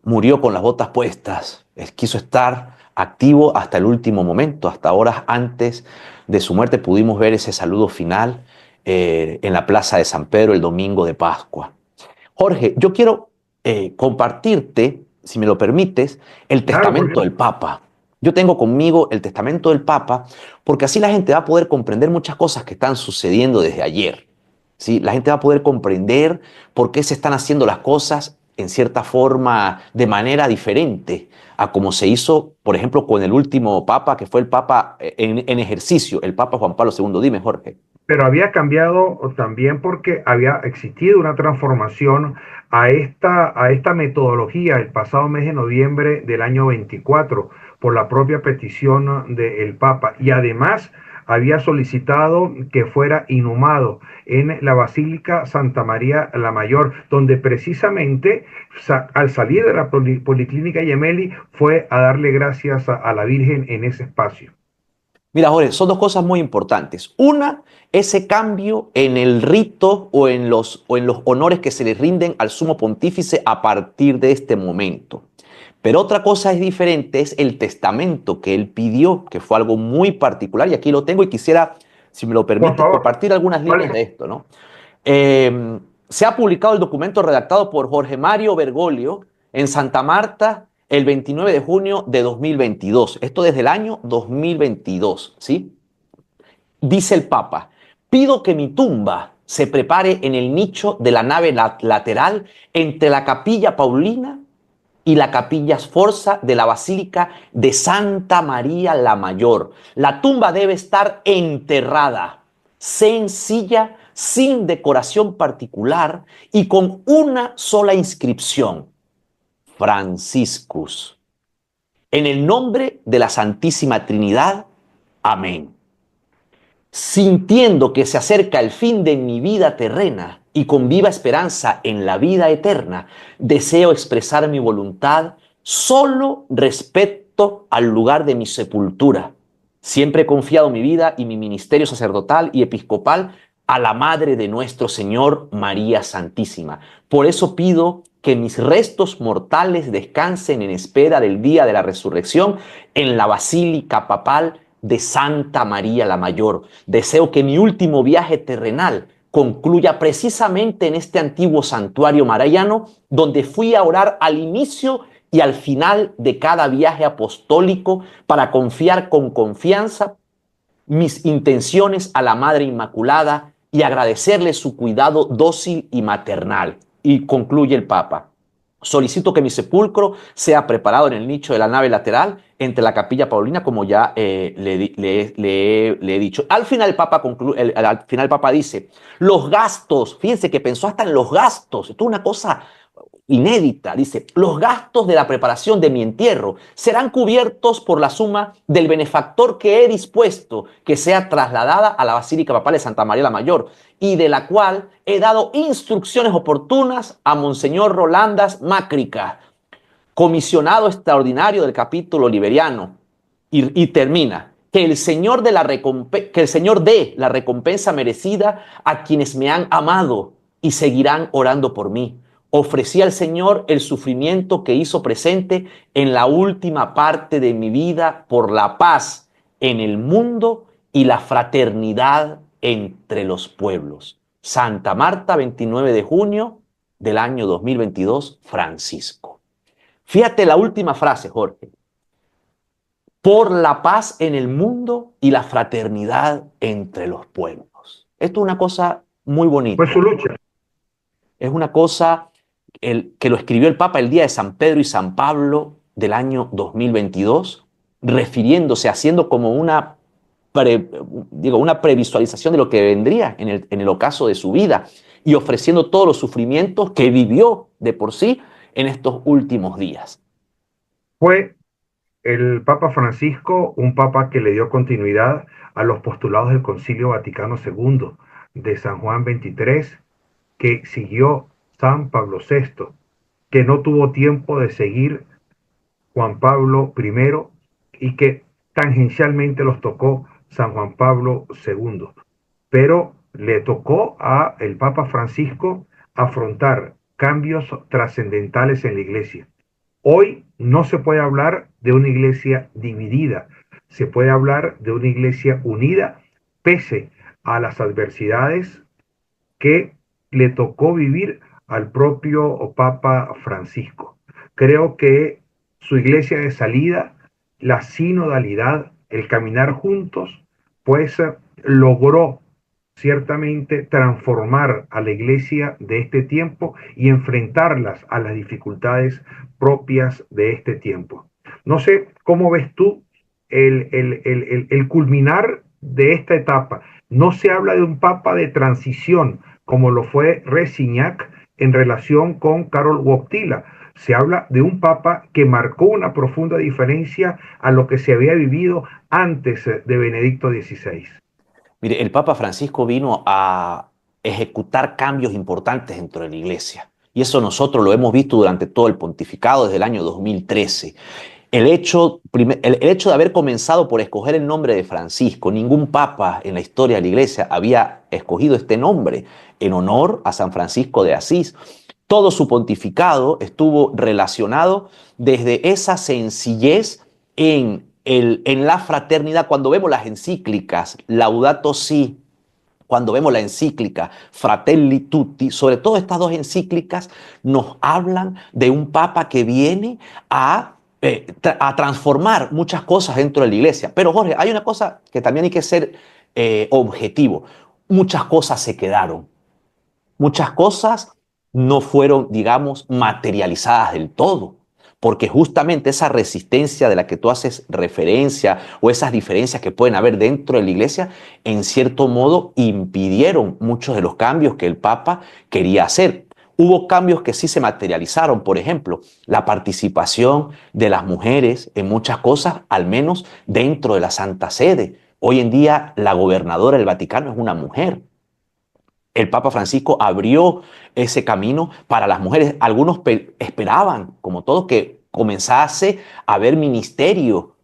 murió con las botas puestas, quiso estar activo hasta el último momento, hasta horas antes de su muerte pudimos ver ese saludo final en la Plaza de San Pedro el domingo de Pascua. Jorge, yo quiero compartirte, si me lo permites, el testamento del Papa. Yo tengo conmigo el testamento del Papa porque así la gente va a poder comprender muchas cosas que están sucediendo desde ayer. ¿Sí? La gente va a poder comprender por qué se están haciendo las cosas en cierta forma de manera diferente a como se hizo, por ejemplo, con el último Papa, que fue el Papa en ejercicio, el Papa Juan Pablo II. Dime, Jorge. Pero había cambiado también porque había existido una transformación a esta metodología el pasado mes de noviembre del año 24 por la propia petición del Papa y además había solicitado que fuera inhumado en la Basílica Santa María la Mayor, donde precisamente al salir de la Policlínica Gemelli fue a darle gracias a la Virgen en ese espacio. Mira, Jorge, son dos cosas muy importantes. Una, ese cambio en el rito o en los honores que se le rinden al sumo pontífice a partir de este momento. Pero otra cosa es diferente, es el testamento que él pidió, que fue algo muy particular, y aquí lo tengo y quisiera, si me lo permite, compartir algunas líneas de esto, ¿no? Se ha publicado el documento redactado por Jorge Mario Bergoglio en Santa Marta el 29 de junio de 2022. Esto desde el año 2022, ¿sí? dice el Papa, pido que mi tumba se prepare en el nicho de la nave lateral entre la Capilla Paulina y la Capilla Sforza de la Basílica de Santa María la Mayor. La tumba debe estar enterrada, sencilla, sin decoración particular y con una sola inscripción: Franciscus. En el nombre de la Santísima Trinidad. Amén. Sintiendo que se acerca el fin de mi vida terrena y con viva esperanza en la vida eterna, deseo expresar mi voluntad solo respecto al lugar de mi sepultura. Siempre he confiado mi vida y mi ministerio sacerdotal y episcopal a la Madre de nuestro Señor, María Santísima. Por eso pido que mis restos mortales descansen en espera del día de la resurrección en la Basílica Papal de Santa María la Mayor. Deseo que mi último viaje terrenal concluya precisamente en este antiguo santuario mariano, donde fui a orar al inicio y al final de cada viaje apostólico para confiar con confianza mis intenciones a la Madre Inmaculada y agradecerle su cuidado dócil y maternal. Y concluye el Papa: solicito que mi sepulcro sea preparado en el nicho de la nave lateral entre la Capilla Paulina, como ya le he dicho. Al final el Papa dice, los gastos, fíjense que pensó hasta en los gastos, esto es una cosa inédita, dice, los gastos de la preparación de mi entierro serán cubiertos por la suma del benefactor que he dispuesto que sea trasladada a la Basílica Papal de Santa María la Mayor y de la cual he dado instrucciones oportunas a Monseñor Rolandas Mácrica, comisionado extraordinario del capítulo liberiano, y termina, que el Señor dé la recompensa merecida a quienes me han amado y seguirán orando por mí. Ofrecí al Señor el sufrimiento que hizo presente en la última parte de mi vida por la paz en el mundo y la fraternidad entre los pueblos. Santa Marta, 29 de junio del año 2022, Francisco. Fíjate la última frase, Jorge. Por la paz en el mundo y la fraternidad entre los pueblos. Esto es una cosa muy bonita. Fue su lucha. Es una cosa que lo escribió el Papa el día de San Pedro y San Pablo del año 2022, refiriéndose, haciendo como una previsualización de lo que vendría en el ocaso de su vida y ofreciendo todos los sufrimientos que vivió de por sí en estos últimos días. Fue el Papa Francisco un papa que le dio continuidad a los postulados del Concilio Vaticano II de San Juan XXIII, que siguió San Pablo VI, que no tuvo tiempo de seguir Juan Pablo I y que tangencialmente los tocó San Juan Pablo II. Pero le tocó a el Papa Francisco afrontar cambios trascendentales en la Iglesia. Hoy no se puede hablar de una Iglesia dividida, se puede hablar de una Iglesia unida pese a las adversidades que le tocó vivir al propio Papa Francisco. Creo que su iglesia de salida, la sinodalidad, el caminar juntos, pues logró ciertamente transformar a la iglesia de este tiempo y enfrentarlas a las dificultades propias de este tiempo. No sé cómo ves tú el culminar de esta etapa. No se habla de un papa de transición, como lo fue Resignac en relación con Karol Wojtyla. Se habla de un papa que marcó una profunda diferencia a lo que se había vivido antes de Benedicto XVI. Mire, el Papa Francisco vino a ejecutar cambios importantes dentro de la Iglesia. Y eso nosotros lo hemos visto durante todo el pontificado desde el año 2013. El hecho de haber comenzado por escoger el nombre de Francisco, ningún papa en la historia de la Iglesia había escogido este nombre en honor a San Francisco de Asís. Todo su pontificado estuvo relacionado desde esa sencillez en la fraternidad. Cuando vemos las encíclicas, Laudato Si, cuando vemos la encíclica Fratelli Tutti, sobre todo estas dos encíclicas nos hablan de un papa que viene a transformar muchas cosas dentro de la iglesia. Pero Jorge, hay una cosa que también hay que ser objetivo. Muchas cosas se quedaron, muchas cosas no fueron, digamos, materializadas del todo, porque justamente esa resistencia de la que tú haces referencia o esas diferencias que pueden haber dentro de la iglesia, en cierto modo impidieron muchos de los cambios que el Papa quería hacer. Hubo cambios que sí se materializaron, por ejemplo, la participación de las mujeres en muchas cosas, al menos dentro de la Santa Sede. Hoy en día la gobernadora del Vaticano es una mujer. El Papa Francisco abrió ese camino para las mujeres. Algunos esperaban, como todos, que comenzase a haber ministerio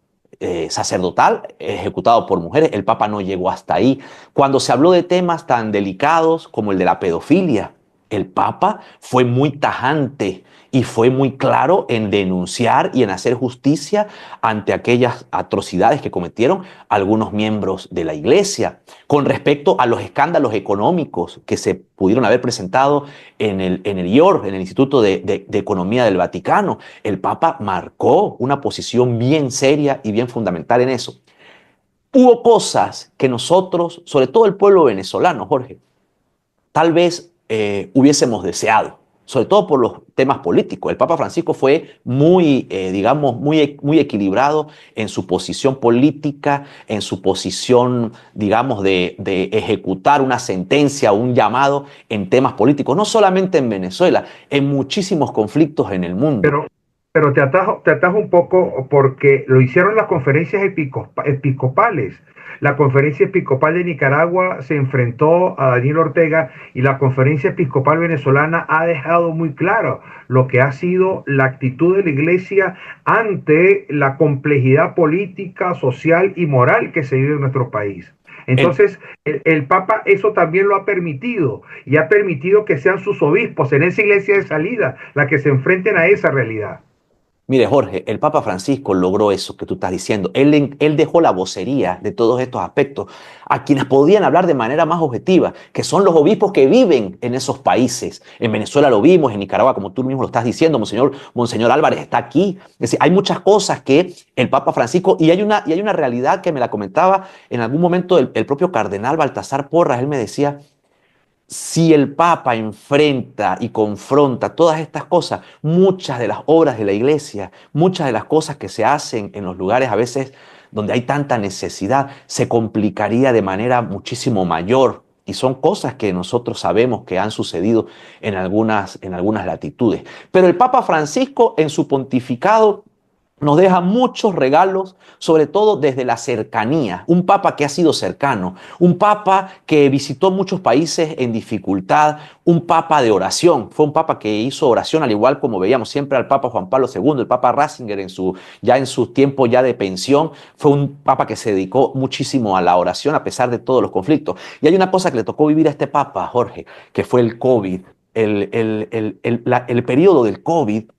sacerdotal ejecutado por mujeres. El Papa no llegó hasta ahí. Cuando se habló de temas tan delicados como el de la pedofilia, el Papa fue muy tajante y fue muy claro en denunciar y en hacer justicia ante aquellas atrocidades que cometieron algunos miembros de la Iglesia. Con respecto a los escándalos económicos que se pudieron haber presentado en el IOR, en el Instituto de Economía del Vaticano, el Papa marcó una posición bien seria y bien fundamental en eso. Hubo cosas que nosotros, sobre todo el pueblo venezolano, Jorge, tal vez hubiésemos deseado, sobre todo por los temas políticos. El Papa Francisco fue muy, digamos, muy equilibrado en su posición política, en su posición, digamos, de ejecutar una sentencia o un llamado en temas políticos, no solamente en Venezuela, en muchísimos conflictos en el mundo. Pero te atajo un poco porque lo hicieron las conferencias episcopales. La conferencia episcopal de Nicaragua se enfrentó a Daniel Ortega y la conferencia episcopal venezolana ha dejado muy claro lo que ha sido la actitud de la iglesia ante la complejidad política, social y moral que se vive en nuestro país. Entonces, el Papa eso también lo ha permitido y ha permitido que sean sus obispos en esa iglesia de salida la que se enfrenten a esa realidad. Mire, Jorge, el Papa Francisco logró eso que tú estás diciendo. Él dejó la vocería de todos estos aspectos a quienes podían hablar de manera más objetiva, que son los obispos que viven en esos países. En Venezuela lo vimos, en Nicaragua, como tú mismo lo estás diciendo, Monseñor Álvarez está aquí. Es decir, hay muchas cosas que el Papa Francisco, y hay una realidad que me la comentaba en algún momento el propio cardenal Baltasar Porras. Él me decía, si el Papa enfrenta y confronta todas estas cosas, muchas de las obras de la iglesia, muchas de las cosas que se hacen en los lugares a veces donde hay tanta necesidad, se complicaría de manera muchísimo mayor. Y son cosas que nosotros sabemos que han sucedido en algunas latitudes. Pero el Papa Francisco en su pontificado nos deja muchos regalos, sobre todo desde la cercanía. Un papa que ha sido cercano, un papa que visitó muchos países en dificultad, un papa de oración. Fue un papa que hizo oración, al igual como veíamos siempre al Papa Juan Pablo II, el Papa Ratzinger ya en sus tiempos ya de pensión. Fue un papa que se dedicó muchísimo a la oración a pesar de todos los conflictos. Y hay una cosa que le tocó vivir a este papa, Jorge, que fue el COVID, el periodo del COVID.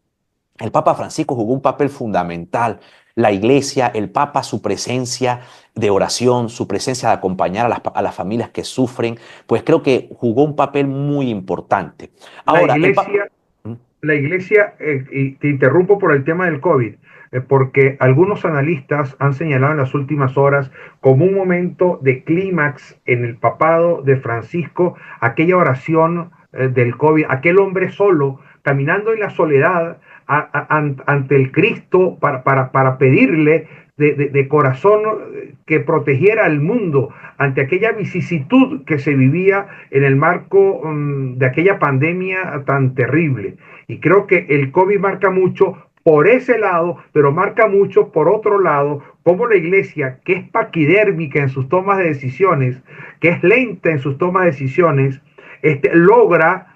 El Papa Francisco jugó un papel fundamental. La iglesia, el Papa, su presencia de oración, su presencia de acompañar a las familias que sufren, pues creo que jugó un papel muy importante. Ahora, la iglesia, y te interrumpo por el tema del COVID, porque algunos analistas han señalado en las últimas horas como un momento de clímax en el papado de Francisco, aquella oración del COVID, aquel hombre solo, caminando en la soledad, ante el Cristo para pedirle de corazón que protegiera al mundo ante aquella vicisitud que se vivía en el marco de aquella pandemia tan terrible. Y creo que el COVID marca mucho por ese lado, pero marca mucho por otro lado, como la iglesia, que es paquidérmica en sus tomas de decisiones, que es lenta en sus tomas de decisiones, logra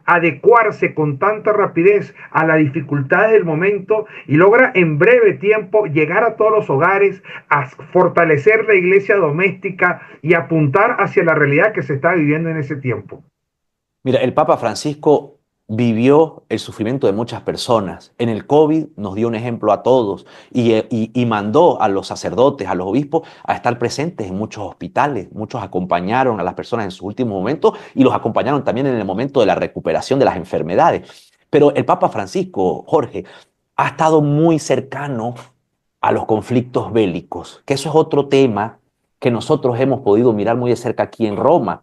adecuarse con tanta rapidez a las dificultades del momento y logra en breve tiempo llegar a todos los hogares, a fortalecer la iglesia doméstica y apuntar hacia la realidad que se está viviendo en ese tiempo. Mira, el Papa Francisco vivió el sufrimiento de muchas personas. En el COVID nos dio un ejemplo a todos y mandó a los sacerdotes, a los obispos, a estar presentes en muchos hospitales. Muchos acompañaron a las personas en sus últimos momentos y los acompañaron también en el momento de la recuperación de las enfermedades. Pero el Papa Francisco, Jorge, ha estado muy cercano a los conflictos bélicos, que eso es otro tema que nosotros hemos podido mirar muy de cerca aquí en Roma.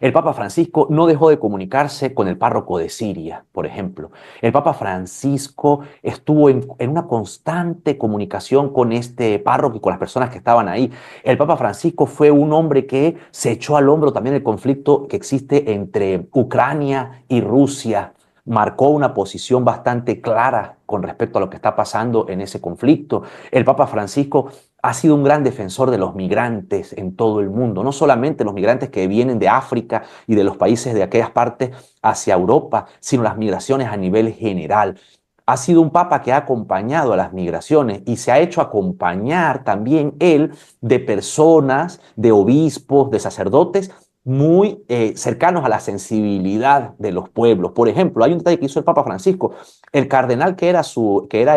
El Papa Francisco no dejó de comunicarse con el párroco de Siria, por ejemplo. El Papa Francisco estuvo en una constante comunicación con este párroco y con las personas que estaban ahí. El Papa Francisco fue un hombre que se echó al hombro también el conflicto que existe entre Ucrania y Rusia. Marcó una posición bastante clara con respecto a lo que está pasando en ese conflicto. El Papa Francisco ha sido un gran defensor de los migrantes en todo el mundo, no solamente los migrantes que vienen de África y de los países de aquellas partes hacia Europa, sino las migraciones a nivel general. Ha sido un papa que ha acompañado a las migraciones y se ha hecho acompañar también él de personas, de obispos, de sacerdotes muy cercanos a la sensibilidad de los pueblos. Por ejemplo, hay un detalle que hizo el Papa Francisco. El cardenal que era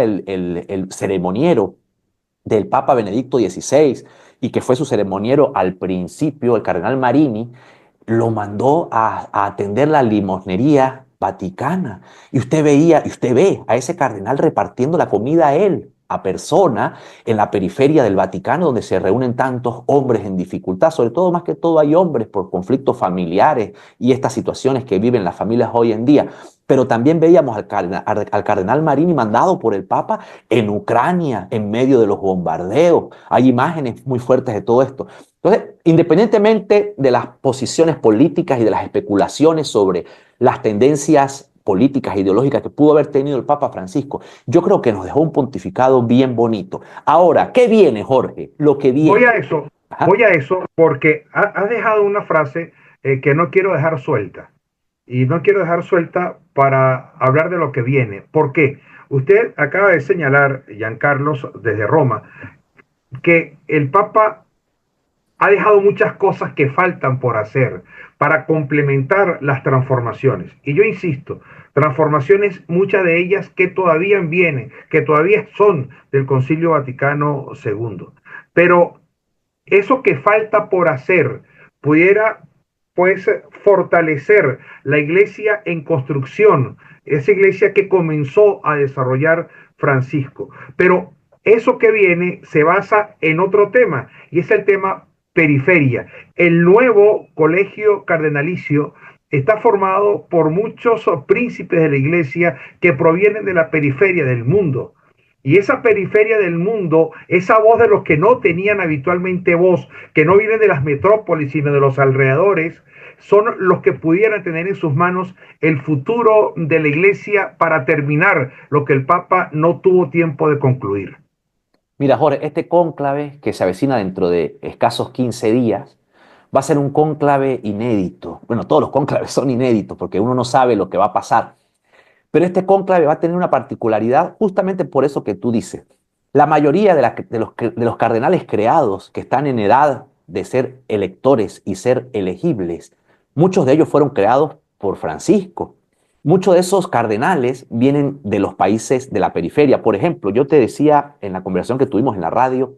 el ceremoniero del Papa Benedicto XVI y que fue su ceremoniero al principio, el cardenal Marini, lo mandó a atender la limosnería vaticana. Y usted veía, y usted ve a ese cardenal repartiendo la comida a él, a persona, en la periferia del Vaticano, donde se reúnen tantos hombres en dificultad. Sobre todo, más que todo, hay hombres por conflictos familiares y estas situaciones que viven las familias hoy en día. Pero también veíamos al cardenal Marini mandado por el Papa en Ucrania, en medio de los bombardeos. Hay imágenes muy fuertes de todo esto. Entonces, independientemente de las posiciones políticas y de las especulaciones sobre las tendencias políticas, ideológicas que pudo haber tenido el Papa Francisco, yo creo que nos dejó un pontificado bien bonito. Ahora, ¿qué viene, Jorge? Lo que viene. Ajá. Voy a eso porque has dejado una frase que no quiero dejar suelta. Y no quiero dejar suelta para hablar de lo que viene. ¿Por qué? Usted acaba de señalar, Giancarlos, desde Roma, que el Papa ha dejado muchas cosas que faltan por hacer para complementar las transformaciones. Y yo insisto, transformaciones, muchas de ellas que todavía vienen, que todavía son del Concilio Vaticano II. Pero eso que falta por hacer pudiera pues fortalecer la iglesia en construcción, esa iglesia que comenzó a desarrollar Francisco. Pero eso que viene se basa en otro tema, y es el tema periferia. El nuevo colegio cardenalicio está formado por muchos príncipes de la iglesia que provienen de la periferia del mundo. Y esa periferia del mundo, esa voz de los que no tenían habitualmente voz, que no vienen de las metrópolis, sino de los alrededores, son los que pudieran tener en sus manos el futuro de la iglesia para terminar lo que el Papa no tuvo tiempo de concluir. Mira, Jorge, este cónclave que se avecina dentro de escasos 15 días va a ser un cónclave inédito. Bueno, todos los cónclaves son inéditos porque uno no sabe lo que va a pasar. Pero este cónclave va a tener una particularidad justamente por eso que tú dices. La mayoría de los cardenales creados que están en edad de ser electores y ser elegibles, muchos de ellos fueron creados por Francisco. Muchos de esos cardenales vienen de los países de la periferia. Por ejemplo, yo te decía en la conversación que tuvimos en la radio,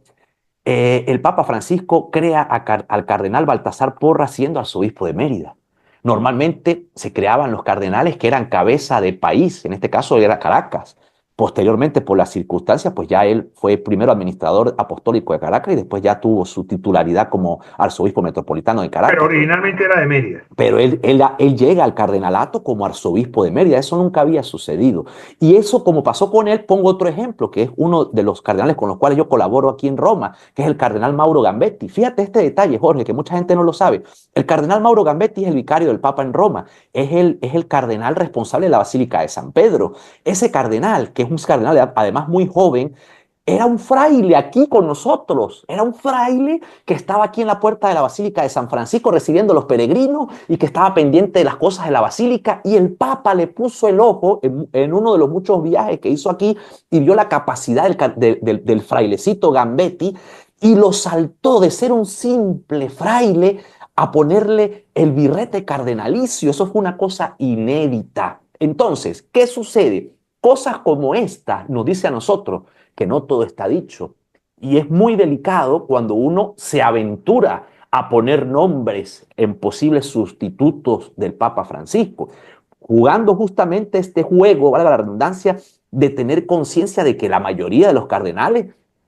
el Papa Francisco crea al cardenal Baltasar Porras siendo arzobispo de Mérida. Normalmente se creaban los cardenales que eran cabeza de país, en este caso era Caracas. Posteriormente, por las circunstancias, pues ya él fue primero administrador apostólico de Caracas y después ya tuvo su titularidad como arzobispo metropolitano de Caracas. Pero originalmente era de Mérida. Pero él llega al cardenalato como arzobispo de Mérida. Eso nunca había sucedido. Y eso, como pasó con él, pongo otro ejemplo, que es uno de los cardenales con los cuales yo colaboro aquí en Roma, que es el cardenal Mauro Gambetti. Fíjate este detalle, Jorge, que mucha gente no lo sabe. El cardenal Mauro Gambetti es el vicario del Papa en Roma. Es el cardenal responsable de la Basílica de San Pedro. Ese cardenal, que es un cardenal además muy joven, era un fraile aquí con nosotros, era un fraile que estaba aquí en la puerta de la Basílica de San Francisco recibiendo a los peregrinos y que estaba pendiente de las cosas de la Basílica, y el Papa le puso el ojo en uno de los muchos viajes que hizo aquí y vio la capacidad del frailecito Gambetti y lo saltó de ser un simple fraile a ponerle el birrete cardenalicio. Eso fue una cosa inédita. Entonces, ¿qué sucede? Cosas como esta nos dice a nosotros que no todo está dicho. Y es muy delicado cuando uno se aventura a poner nombres en posibles sustitutos del Papa Francisco, jugando justamente este juego, valga la redundancia, de tener conciencia de que la mayoría de los cardenales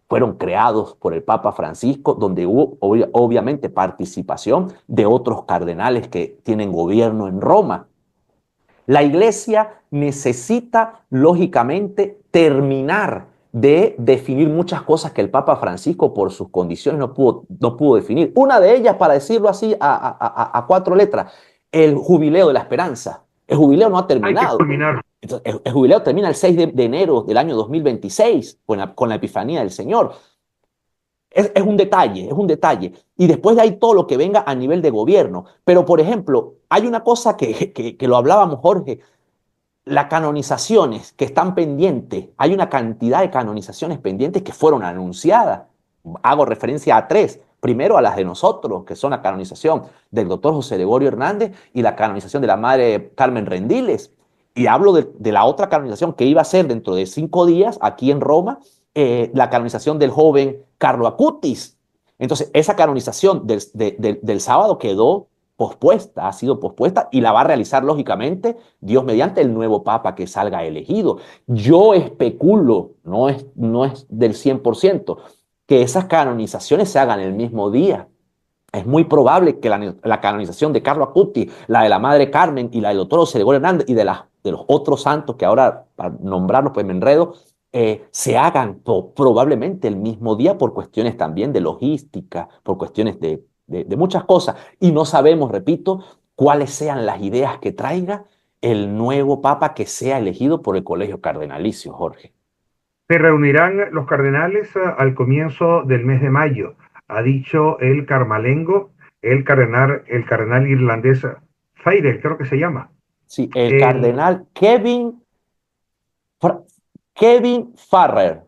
fueron creados por el Papa Francisco, donde hubo obviamente participación de otros cardenales que tienen gobierno en Roma. La Iglesia necesita, lógicamente, terminar de definir muchas cosas que el Papa Francisco, por sus condiciones, no pudo definir. Una de ellas, para decirlo así a cuatro letras, el jubileo de la esperanza. El jubileo no ha terminado. Hay que culminar. El jubileo termina el 6 de enero del año 2026, con la Epifanía del Señor. Es un detalle, es un detalle. Y después de ahí todo lo que venga a nivel de gobierno. Pero, por ejemplo, hay una cosa que lo hablábamos, Jorge, las canonizaciones que están pendientes. Hay una cantidad de canonizaciones pendientes que fueron anunciadas. Hago referencia a tres. Primero a las de nosotros, que son la canonización del doctor José Gregorio Hernández y la canonización de la madre Carmen Rendiles. Y hablo de la otra canonización que iba a ser dentro de 5 días aquí en Roma, la canonización del joven Carlo Acutis. Entonces, esa canonización del sábado quedó pospuesta, ha sido pospuesta y la va a realizar, lógicamente, Dios mediante el nuevo Papa que salga elegido. Yo especulo, no es del 100%, que esas canonizaciones se hagan el mismo día. Es muy probable que la canonización de Carlo Acutis, la de la Madre Carmen y la del doctor José Gregorio Hernández y de los otros santos que ahora, para nombrarlos, pues me enredo, se hagan probablemente el mismo día por cuestiones también de logística, por cuestiones de muchas cosas. Y no sabemos, repito, cuáles sean las ideas que traiga el nuevo Papa que sea elegido por el Colegio Cardenalicio, Jorge. Se reunirán los cardenales al comienzo del mes de mayo, ha dicho el carmalengo, el cardenal irlandés Farrell, creo que se llama. Sí, el cardenal Kevin Farrell.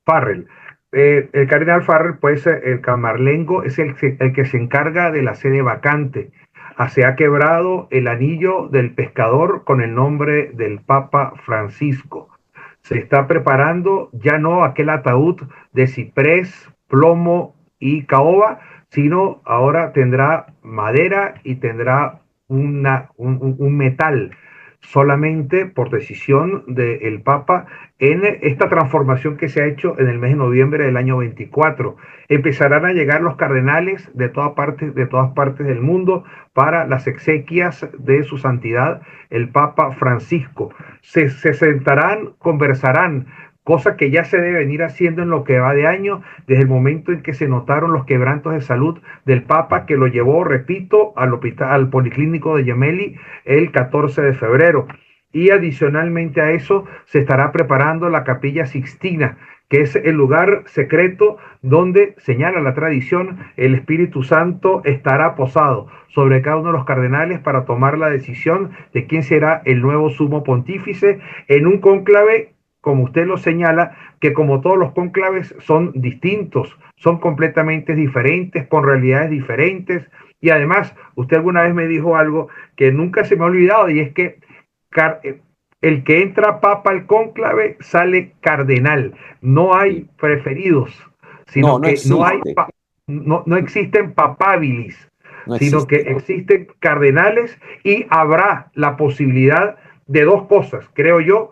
Farrell. El cardenal Farrell, pues el camarlengo es el que se encarga de la sede vacante. Se ha quebrado el anillo del pescador con el nombre del Papa Francisco. Se está preparando ya no aquel ataúd de ciprés, plomo y caoba, sino ahora tendrá madera y tendrá un metal, solamente por decisión del Papa en esta transformación que se ha hecho en el mes de noviembre del año 24. Empezarán a llegar los cardenales de todas partes del mundo para las exequias de su santidad, el Papa Francisco. Se sentarán, conversarán, cosa que ya se debe venir haciendo en lo que va de año, desde el momento en que se notaron los quebrantos de salud del Papa, que lo llevó, repito, al Policlínico de Gemelli el 14 de febrero. Y adicionalmente a eso se estará preparando la Capilla Sixtina, que es el lugar secreto donde, señala la tradición, el Espíritu Santo estará posado sobre cada uno de los cardenales para tomar la decisión de quién será el nuevo sumo pontífice en un cónclave, como usted lo señala, que como todos los cónclaves son distintos, son completamente diferentes, con realidades diferentes. Y además, usted alguna vez me dijo algo que nunca se me ha olvidado, y es que el que entra papa al cónclave sale cardenal. No hay preferidos, sino que no existen papabilis, sino que existen cardenales, y habrá la posibilidad de dos cosas, creo yo.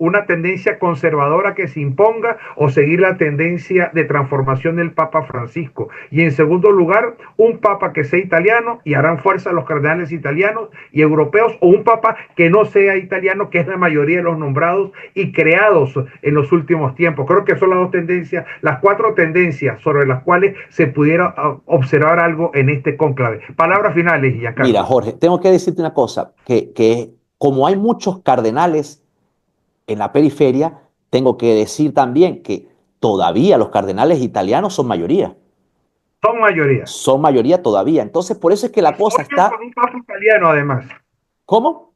Una tendencia conservadora que se imponga, o seguir la tendencia de transformación del Papa Francisco. Y en segundo lugar, un Papa que sea italiano, y harán fuerza los cardenales italianos y europeos, o un Papa que no sea italiano, que es la mayoría de los nombrados y creados en los últimos tiempos. Creo que son las dos tendencias, las cuatro tendencias sobre las cuales se pudiera observar algo en este cónclave. Palabras finales, Giancarlo. Mira, Jorge, tengo que decirte una cosa, que como hay muchos cardenales en la periferia, tengo que decir también que todavía los cardenales italianos son mayoría. Son mayoría. Son mayoría todavía. Entonces, por eso es que la cosa está... con un papa italiano, además. ¿Cómo?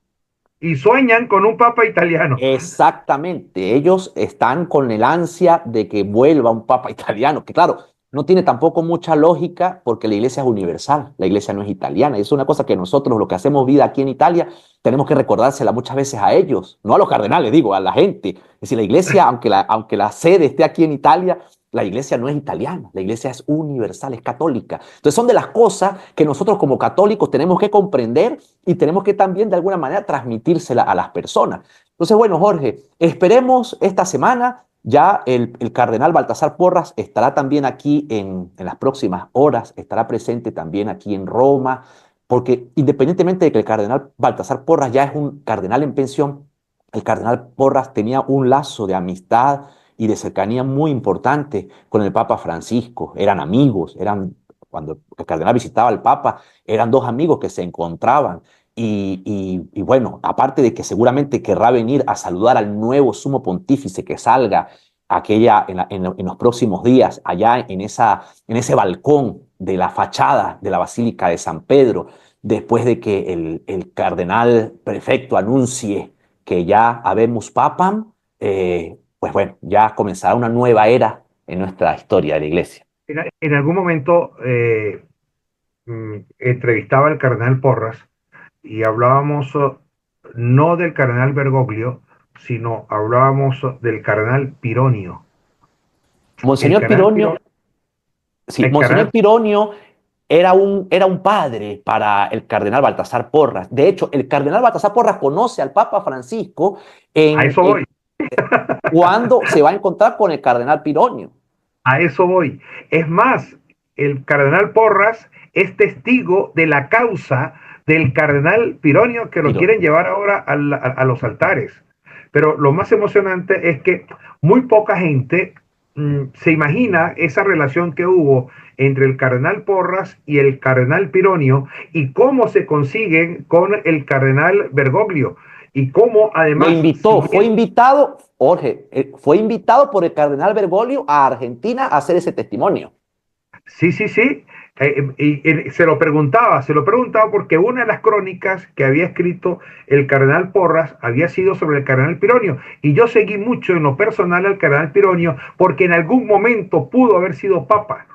Y sueñan con un papa italiano. Exactamente. Ellos están con el ansia de que vuelva un papa italiano, que claro, no tiene tampoco mucha lógica, porque la iglesia es universal, la iglesia no es italiana. Y es una cosa que nosotros, los que hacemos vida aquí en Italia, tenemos que recordársela muchas veces a ellos, no a los cardenales, digo, a la gente. Es decir, la iglesia, aunque la sede esté aquí en Italia, la iglesia no es italiana, la iglesia es universal, es católica. Entonces son de las cosas que nosotros como católicos tenemos que comprender y tenemos que también de alguna manera transmitírsela a las personas. Entonces, bueno, Jorge, esperemos esta semana Ya el cardenal Baltasar Porras estará también aquí en las próximas horas, estará presente también aquí en Roma, porque independientemente de que el cardenal Baltasar Porras ya es un cardenal en pensión, el cardenal Porras tenía un lazo de amistad y de cercanía muy importante con el Papa Francisco. Eran amigos, cuando el cardenal visitaba al Papa, eran dos amigos que se encontraban. Y bueno, aparte de que seguramente querrá venir a saludar al nuevo sumo pontífice que salga en los próximos días, allá en ese balcón de la fachada de la Basílica de San Pedro, después de que el cardenal prefecto anuncie que ya habemos papam, pues bueno, ya comenzará una nueva era en nuestra historia de la Iglesia. En algún momento entrevistaba al cardenal Porras y hablábamos no del cardenal Bergoglio, sino hablábamos del cardenal Pironio. Monseñor Pironio, sí, Monseñor Pironio era un padre para el cardenal Baltasar Porras. De hecho, el cardenal Baltasar Porras conoce al Papa Francisco cuando se va a encontrar con el cardenal Pironio. A eso voy. Es más, el cardenal Porras es testigo de la causa del cardenal Pironio que lo quieren llevar ahora a los altares. Pero lo más emocionante es que muy poca gente se imagina esa relación que hubo entre el cardenal Porras y el cardenal Pironio y cómo se consiguen con el cardenal Bergoglio y cómo además... Fue invitado, Jorge, fue invitado por el cardenal Bergoglio a Argentina a hacer ese testimonio. Sí. Y se lo preguntaba porque una de las crónicas que había escrito el cardenal Porras había sido sobre el cardenal Pironio, y yo seguí mucho en lo personal al cardenal Pironio porque en algún momento pudo haber sido papa.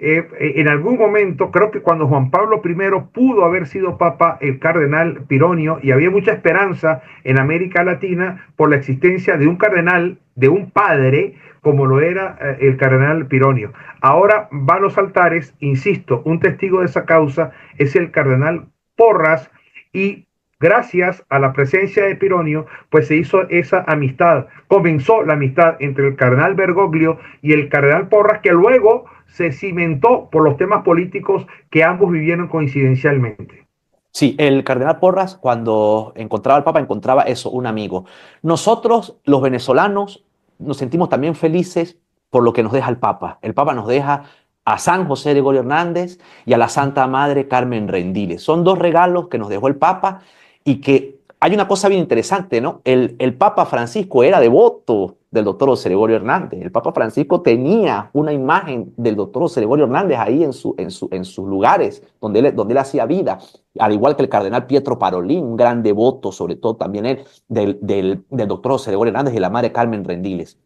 En algún momento, creo que cuando Juan Pablo I pudo haber sido papa, el cardenal Pironio, y había mucha esperanza en América Latina por la existencia de un cardenal, de un padre, como lo era el cardenal Pironio. Ahora va a los altares, insisto, un testigo de esa causa es el cardenal Porras, y gracias a la presencia de Pironio, pues se hizo esa amistad, comenzó la amistad entre el cardenal Bergoglio y el cardenal Porras, que luego se cimentó por los temas políticos que ambos vivieron coincidencialmente. Sí, el cardenal Porras, cuando encontraba al Papa, encontraba eso, un amigo. Nosotros, los venezolanos, nos sentimos también felices por lo que nos deja el Papa. El Papa nos deja a San José Gregorio Hernández y a la Santa Madre Carmen Rendiles. Son dos regalos que nos dejó el Papa, y que hay una cosa bien interesante, ¿no? El Papa Francisco era devoto del doctor José Gregorio Hernández. El Papa Francisco tenía una imagen del doctor José Gregorio Hernández ahí en sus lugares donde él hacía vida, al igual que el cardenal Pietro Parolin, un gran devoto, sobre todo también él, del doctor José Gregorio Hernández y la madre Carmen Rendiles.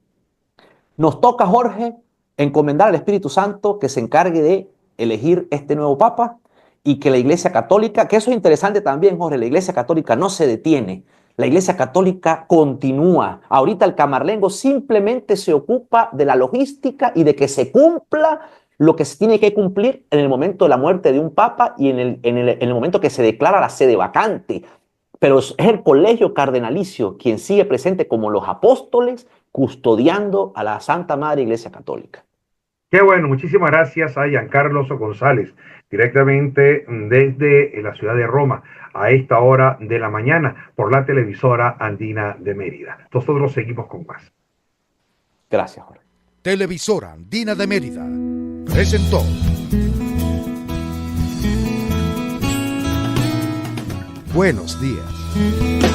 Nos toca, Jorge, encomendar al Espíritu Santo que se encargue de elegir este nuevo Papa, y que la Iglesia Católica, que eso es interesante también, Jorge, la Iglesia Católica no se detiene, la Iglesia Católica continúa. Ahorita el Camarlengo simplemente se ocupa de la logística y de que se cumpla lo que se tiene que cumplir en el momento de la muerte de un Papa y en el momento que se declara la sede vacante. Pero es el colegio cardenalicio quien sigue presente como los apóstoles, custodiando a la Santa Madre Iglesia Católica. Qué bueno, muchísimas gracias a Giancarlo González, directamente desde la ciudad de Roma, a esta hora de la mañana, por la televisora Andina de Mérida. Nosotros seguimos con más. Gracias, Jorge. Televisora Andina de Mérida presentó Buenos Días.